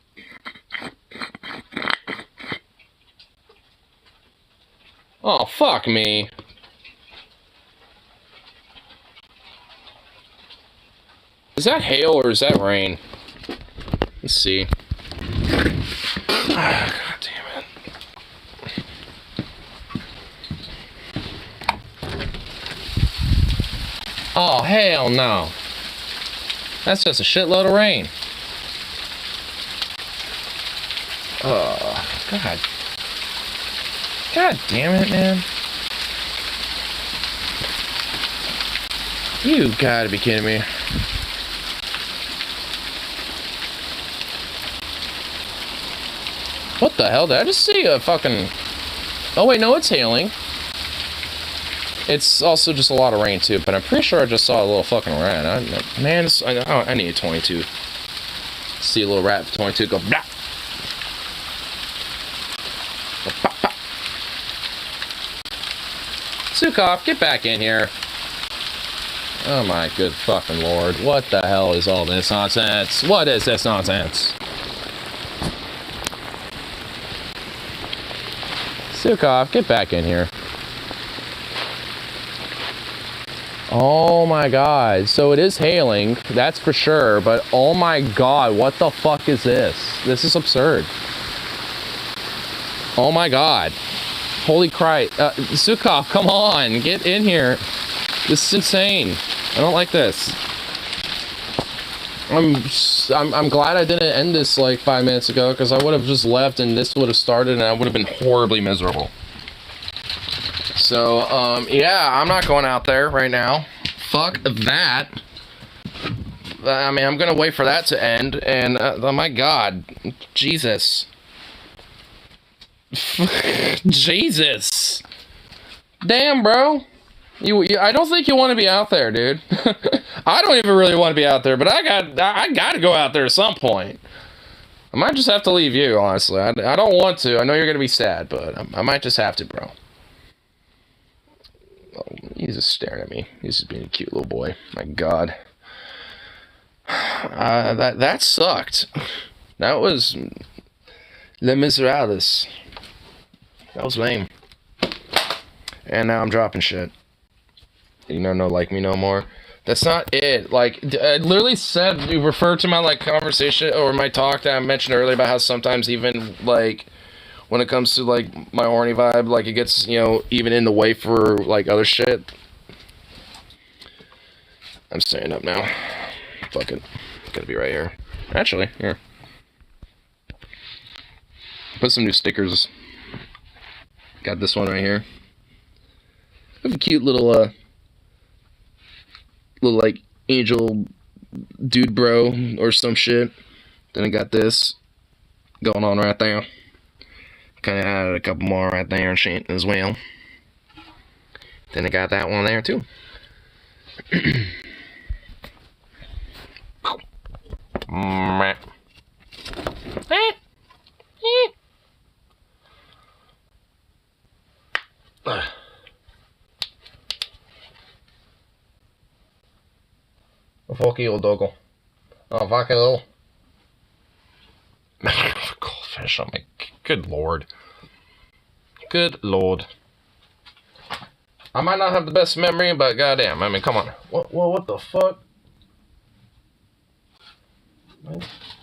Oh, fuck me. Is that hail or is that rain? Let's see. God damn it. Oh, hell no. That's just a shitload of rain. Oh, God. God damn it, man. You gotta be kidding me. What the hell? Did I just see a fucking... Oh, wait, no, it's hailing. It's also just a lot of rain too, but I'm pretty sure I just saw a little fucking rat. Man, I need a 22. See a little rat 22 go blah. Go, pop, pop. Sukov, get back in here. Oh my good fucking lord. What the hell is all this nonsense? What is this nonsense? Sukov, get back in here. Oh my god. So it is hailing, that's for sure, but oh my god, what the fuck is this? This is absurd. Oh my god. Holy Christ. Sukov, come on, get in here. This is insane. I don't like this. I'm glad I didn't end this like 5 minutes ago, because I would have just left and this would have started and I would have been horribly miserable. So, yeah, I'm not going out there right now. Fuck that. I mean, I'm gonna wait for that to end, and, oh my god. Jesus. Jesus. Damn, bro. I don't think you want to be out there, dude. I don't even really want to be out there, but I got to go out there at some point. I might just have to leave you, honestly. I don't want to. I know you're going to be sad, but I might just have to, bro. Oh, he's just staring at me. He's just being a cute little boy. My god. That sucked. That was Les Miserables. That was lame. And now I'm dropping shit. You know, no like me no more. That's not it. Like, I literally said, you referred to my, like, conversation or my talk that I mentioned earlier about how sometimes even, like, when it comes to, like, my horny vibe, like, it gets, you know, even in the way for, like, other shit. I'm staying up now. Fuck it. Gotta be right here. Actually, here. Put some new stickers. Got this one right here. I have a cute little, like, angel dude bro or some shit. Then I got this going on right there. Kind of added a couple more right there and shit as well. Then I got that one there too. Fuck you, doggo. Oh, fuck you. Goldfish, oh my... Good lord. Good lord. I might not have the best memory, but goddamn, I mean, come on. What the fuck?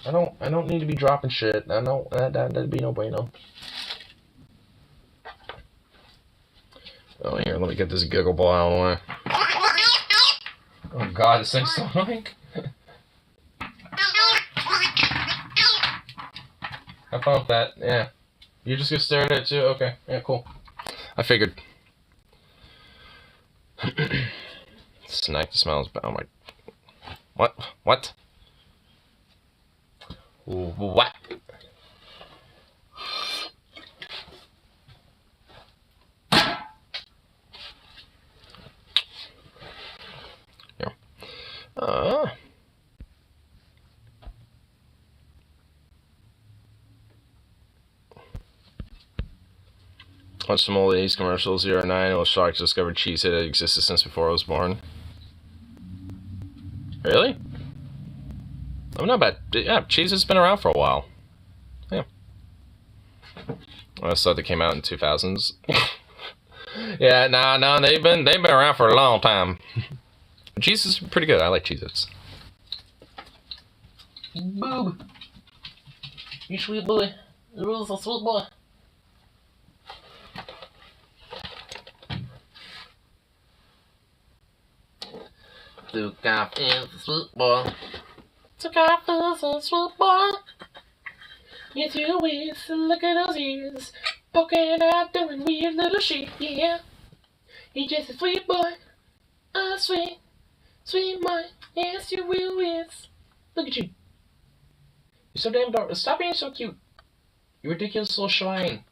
I don't need to be dropping shit. I know that'd be no bueno. Oh, here, let me get this giggle ball out of the way. Oh god, this thing's so annoying. Have fun with that, yeah. You're just gonna stare at it too? Okay, yeah, cool. I figured. Snack the smells, but oh my... What? What? What? Watch some old 80s commercials. 09, well, sharks discovered cheese had existed since before I was born. Really? I'm not bad. Yeah, cheese has been around for a while. Yeah. I thought they came out in 2000s. Yeah, no, they've been around for a long time. Cheese is pretty good. I like Cheez-Its. Boob. You sweet boy. You're a sweet boy. Sukov is a sweet boy. Sukov is a sweet boy. You're too weird, so look at those ears. Poking out, doing weird little shit, yeah. He's just a sweet boy. A sweet, sweet boy. Yes, you will is. Look at you. You're so damn dark. Stop being so cute. You ridiculous little swine.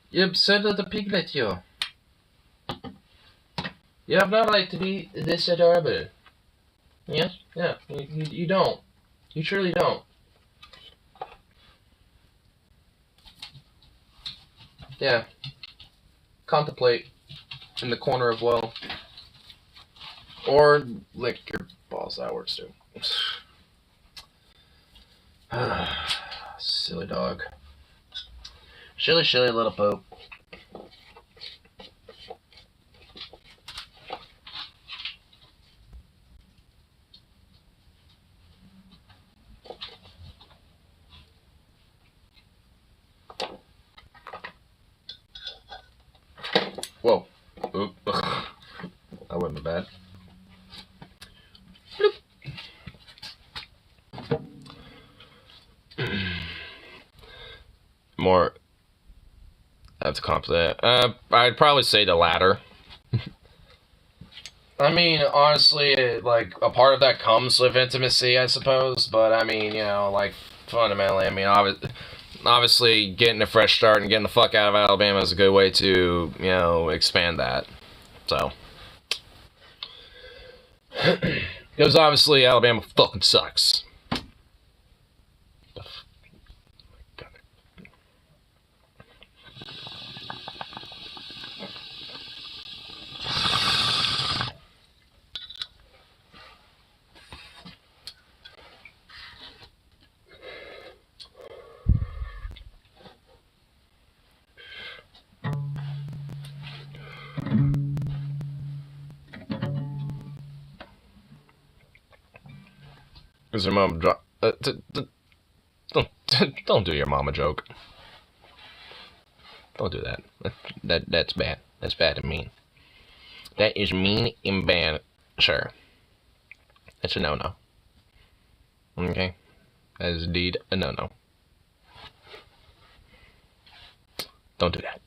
You upset the piglet, you. You have no right to be this adorable. Yes? Yeah. You don't. You truly don't. Yeah. Contemplate in the corner of well. Or lick your balls. That works too. Silly dog. Shilly little pope. Whoa. Oop. That wouldn't be bad. More. I have to compliment. I'd probably say the latter. I mean, honestly, like, a part of that comes with intimacy, I suppose. But, I mean, you know, like, fundamentally, I mean, obviously, getting a fresh start and getting the fuck out of Alabama is a good way to, you know, expand that. So. Because, obviously, Alabama fucking sucks. Is your mom don't do your mama joke. Don't do that. That's bad. That's bad and mean. That is mean and bad, sir. That's a no-no. Okay? That is indeed a no-no. Don't do that.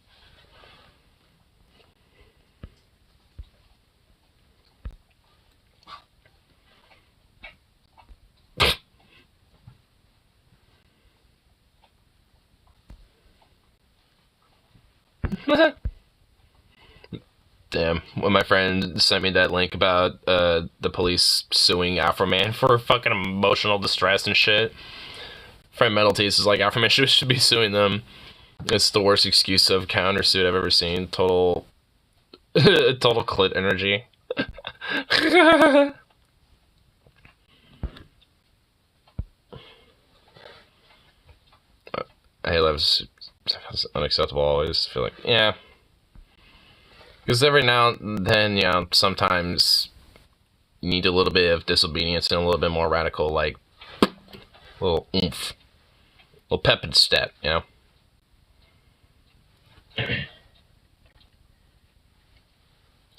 Damn, when my friend sent me that link about the police suing Afro Man for fucking emotional distress and shit, friend Metal Tease is like, Afro Man should be suing them. It's the worst excuse of countersuit I've ever seen. Total clit energy. Hey, that's unacceptable always. I feel like, yeah. Because every now and then, you know, sometimes you need a little bit of disobedience and a little bit more radical, like, little oomph. Little pep and step, you know?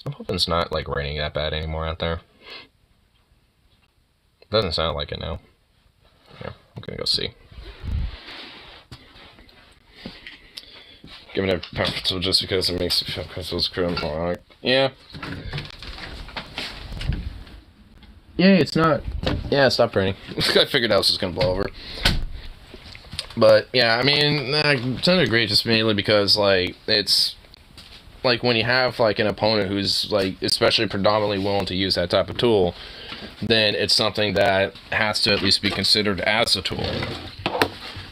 I'm hoping it's not, like, raining that bad anymore out there. Doesn't sound like it now. Yeah, I'm gonna go see. Giving it preference just because it makes you feel comfortable. Yeah. Yeah, it's not. Yeah, it's not pretty. I figured that was just gonna blow over. But yeah, I mean, I tend to agree, just mainly because like it's like when you have like an opponent who's like especially predominantly willing to use that type of tool, then it's something that has to at least be considered as a tool.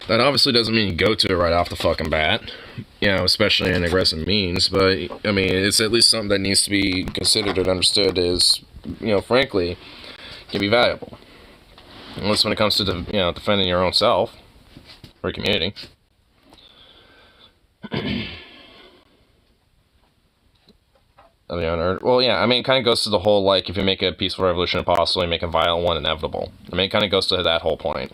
That obviously doesn't mean you go to it right off the fucking bat, you know, especially in aggressive means, but, I mean, it's at least something that needs to be considered and understood as, you know, frankly, can be valuable. Unless when it comes to, you know, defending your own self, or community. Well, yeah, I mean, it kind of goes to the whole, like, if you make a peaceful revolution impossible, you make a violent one inevitable. I mean, it kind of goes to that whole point.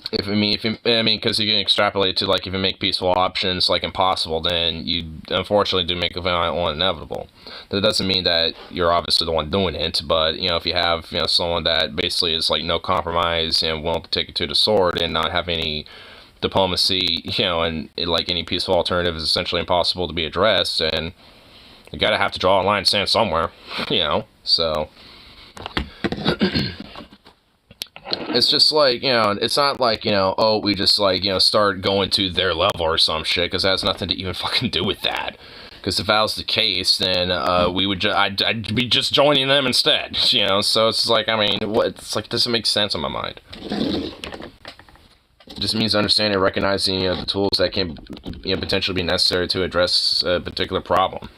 Because you can extrapolate to, like, if you make peaceful options, like, impossible, then you, unfortunately, do make a violent one inevitable. That doesn't mean that you're obviously the one doing it, but, you know, if you have, you know, someone that basically is, like, no compromise and willing to take it to the sword and not have any diplomacy, you know, and, like, any peaceful alternative is essentially impossible to be addressed, and you gotta have to draw a line and stand somewhere, you know, so... It's just like, you know, it's not like, you know, oh, we just, like, you know, start going to their level or some shit, because that has nothing to even fucking do with that. Because if that was the case, then I'd be just joining them instead, you know. So it's like, I mean, what? It's like, it doesn't make sense in my mind. It just means understanding and recognizing, you know, the tools that can, you know, potentially be necessary to address a particular problem.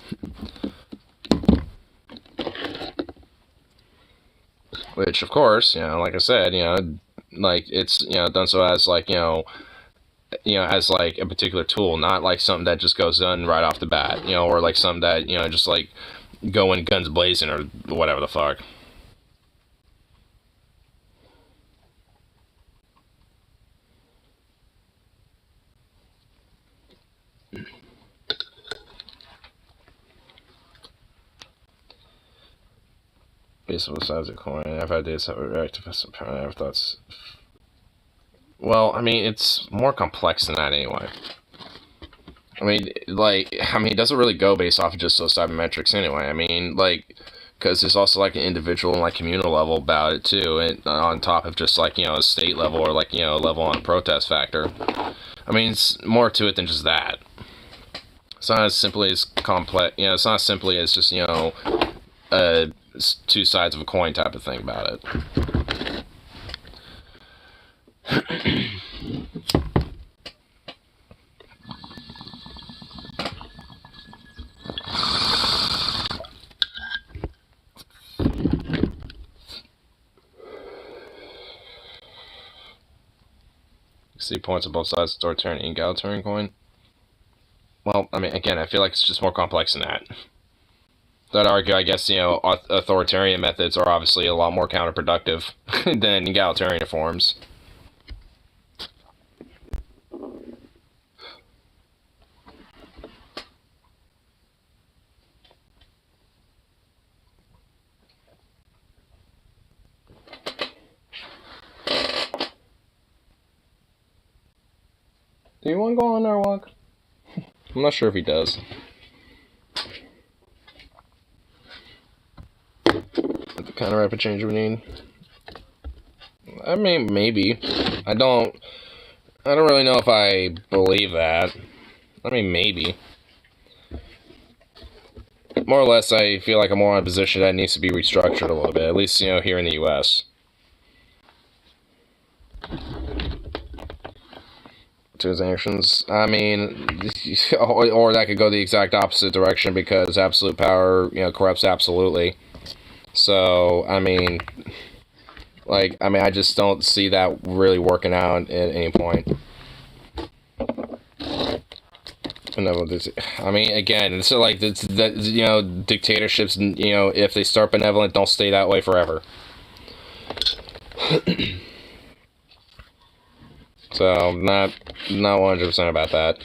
Which, of course, you know, like I said, you know, like it's, you know, done so as like, you know, as like a particular tool, not like something that just goes done right off the bat, you know, or like something that, you know, just like going guns blazing or whatever the fuck. Basically, besides the coin, I've had days that were reactive some power. I never thought. Well, I mean, it's more complex than that anyway. I mean, it doesn't really go based off of just those type of metrics anyway. I mean, like, because there's also like an individual and like communal level about it too, and on top of just like, you know, a state level or like, you know, a level on protest factor. I mean, it's more to it than just that. It's not as simply as complex. You know, it's not simply as just, you know, two sides of a coin type of thing about it. See points on both sides, authoritarian and egalitarian coin. Well, I mean, again, I feel like it's just more complex than that. I'd argue, I guess, you know, authoritarian methods are obviously a lot more counterproductive than egalitarian forms. Do you want to go on our walk? I'm not sure if he does. The kind of rapid change we need. I mean, maybe. I don't really know if I believe that. I mean, maybe. More or less, I feel like I'm more in a position that needs to be restructured a little bit. At least, you know, here in the U.S. To his actions. I mean, or that could go the exact opposite direction because absolute power, you know, corrupts absolutely. So, I mean, I just don't see that really working out at any point. I mean, again, it's like, you know, dictatorships, you know, if they start benevolent, don't stay that way forever. So, not 100% about that.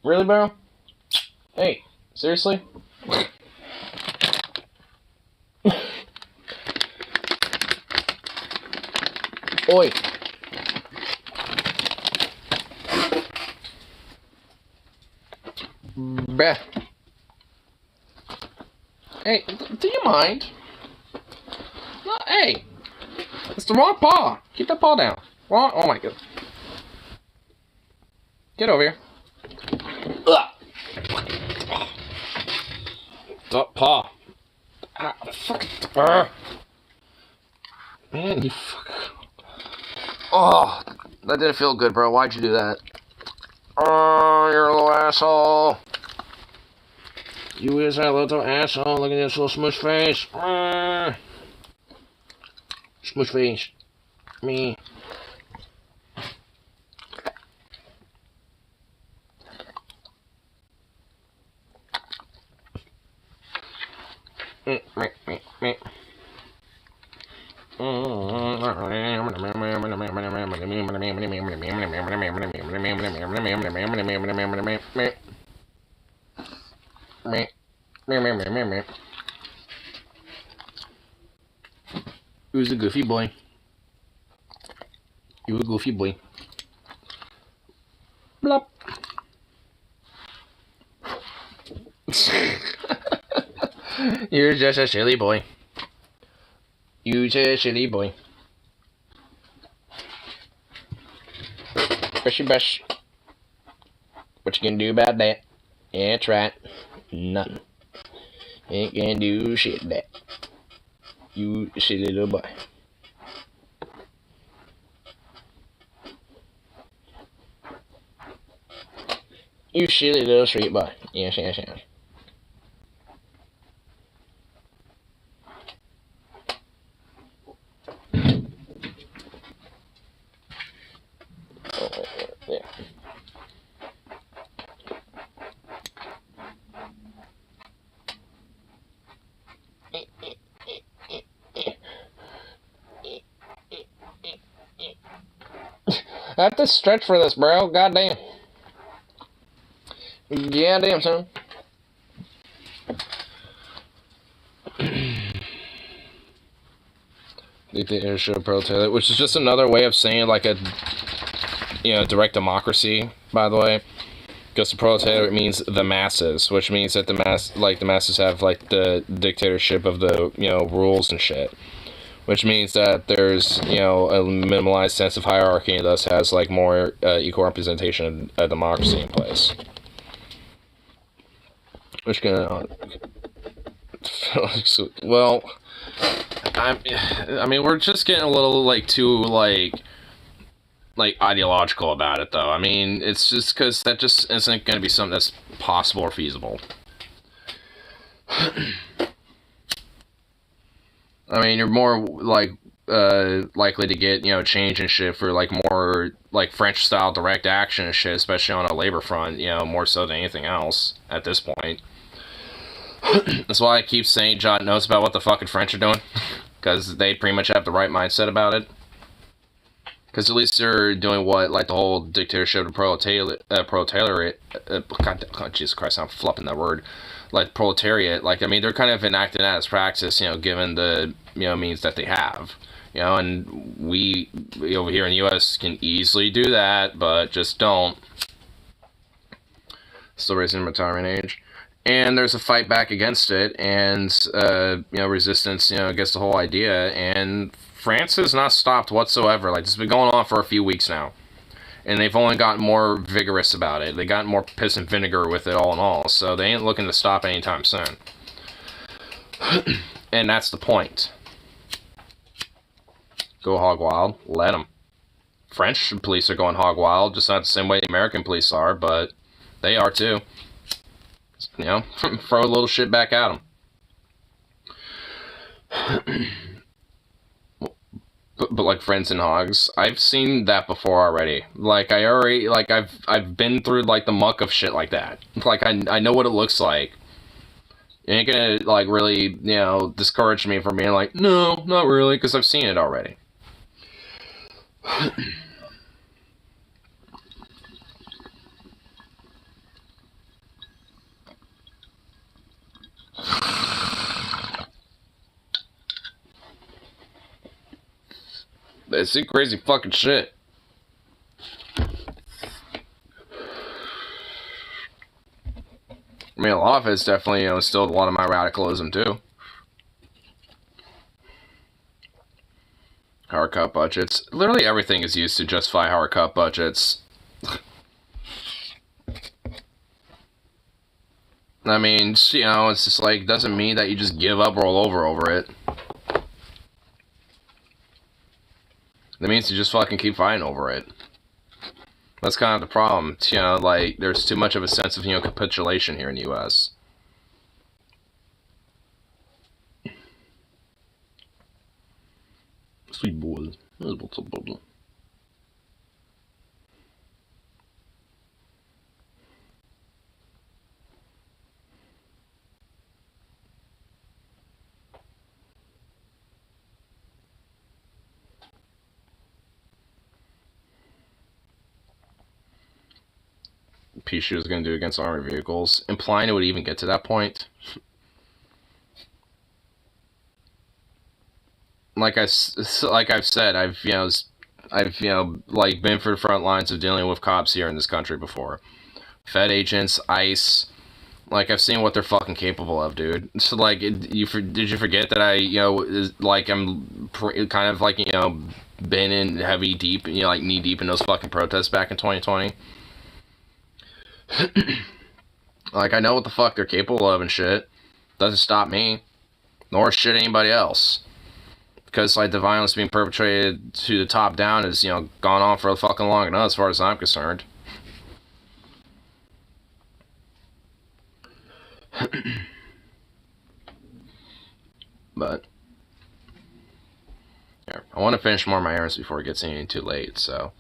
Really, bro? Hey, seriously? Oi. Bruh. Hey, do you mind? No, hey. It's the wrong paw. Keep that paw down. Wrong. Oh my god. Get over here. Ugh. That paw. Ah, fuck. Man, you fuck. Oh, that didn't feel good, bro. Why'd you do that? Oh, you're a little asshole. You is that little asshole. Look at this little smush face. Smush face. Me. Me. Who's the goofy boy? You a goofy boy. Blop. You're just a silly boy. You just a silly boy. Brushy brush. What you gonna do about that? Yeah, that's right. Nothing. Ain't gonna do shit that. You silly little boy. You silly little street boy. Yes, yes, yes. Oh, yeah. I have to stretch for this, bro. Goddamn. Yeah, damn, son. Dictatorship proletariat, which is just another way of saying like a, direct democracy. By the way, because the proletariat means the masses, which means that the masses have like the dictatorship of the rules and shit. Which means that there's, a minimalized sense of hierarchy and thus has, like, more equal representation of democracy in place. Which can, well, I mean, we're just getting a little, like, too, like ideological about it, though. I mean, it's just because that just isn't going to be something that's possible or feasible. I mean, you're more, like, likely to get, change and shit for, like, more, like, French-style direct action and shit, especially on a labor front, more so than anything else at this point. That's why I keep saying John knows about what the fucking French are doing, because they pretty much have the right mindset about it. Because at least they're doing what, like, the whole dictatorship of proletariat, God, Jesus Christ, I'm flopping that word. Like proletariat, like, I mean, they're kind of enacting that as practice, given the, means that they have, and we over here in the U.S. can easily do that, but just don't. Still raising retirement age, and there's a fight back against it, and resistance, against the whole idea, and France has not stopped whatsoever. Like, this has been going on for a few weeks now. And they've only gotten more vigorous about it. They got more piss and vinegar with it all in all. So they ain't looking to stop anytime soon. And that's the point. Go hog wild. Let them. French police are going hog wild. Just not the same way the American police are. But they are too. Throw a little shit back at them. But like friends and hogs, I've seen that before already. Like I've been through like the muck of shit like that. Like I know what it looks like. You ain't gonna like really discourage me from being like, no, not really, because I've seen it already. It's some crazy fucking shit. I mean, a lot of it's definitely, still a lot of my radicalism, too. Hard cut budgets. Literally everything is used to justify hard cut budgets. I mean, it's just like, doesn't mean that you just give up or roll over it. That means you just fucking keep fighting over it. That's kind of the problem. Like, there's too much of a sense of, capitulation here in the U.S. Sweet boy. What's up, brother? Pichu is going to do against armored vehicles, implying it would even get to that point. Like I've said, I've I've, you know, like, been for the front lines of dealing with cops here in this country before. Fed agents, ICE, like, I've seen what they're fucking capable of, dude. So, like, did you forget that I, you know, I'm kind of, like, you know, been in deep, you know, like, knee deep in those fucking protests back in 2020? Like, I know what the fuck they're capable of and shit. Doesn't stop me. Nor shit anybody else. Because, like, the violence being perpetrated to the top down is, you know, gone on for fucking long enough as far as I'm concerned. But here, I want to finish more of my errands before it gets any too late, so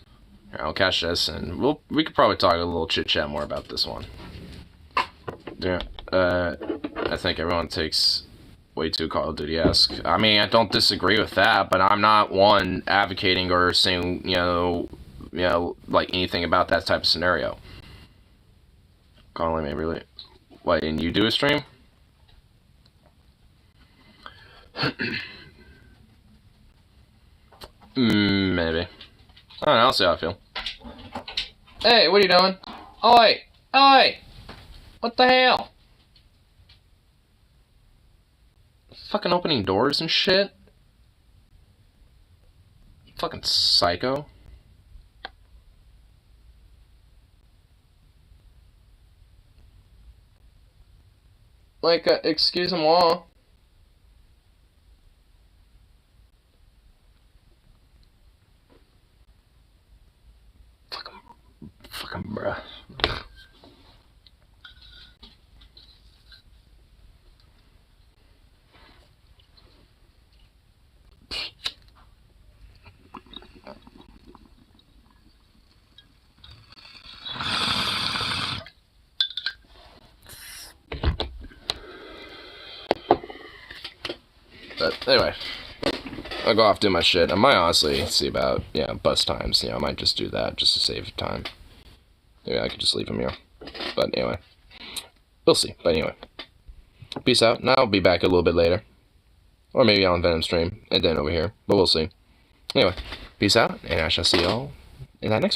here, I'll catch this, and we could probably talk a little chit chat more about this one. Yeah, I think everyone takes way too Call of Duty-esque. I mean, I don't disagree with that, but I'm not one advocating or saying, you know, like anything about that type of scenario. Calling me really. What, and you do a stream? Maybe. I don't know, I'll see how I feel. Hey, what are you doing? Oi! Oi! What the hell? Fucking opening doors and shit? Fucking psycho. Like, excuse-moi. Fucking bruh. But anyway, I'll go off do my shit. I might honestly see about, yeah, bus times. You know, I might just do that just to save time. Maybe I could just leave him here. But anyway, we'll see. But anyway, peace out. And I'll be back a little bit later. Or maybe on Venom stream and then over here. But we'll see. Anyway, peace out. And I shall see y'all in that next one.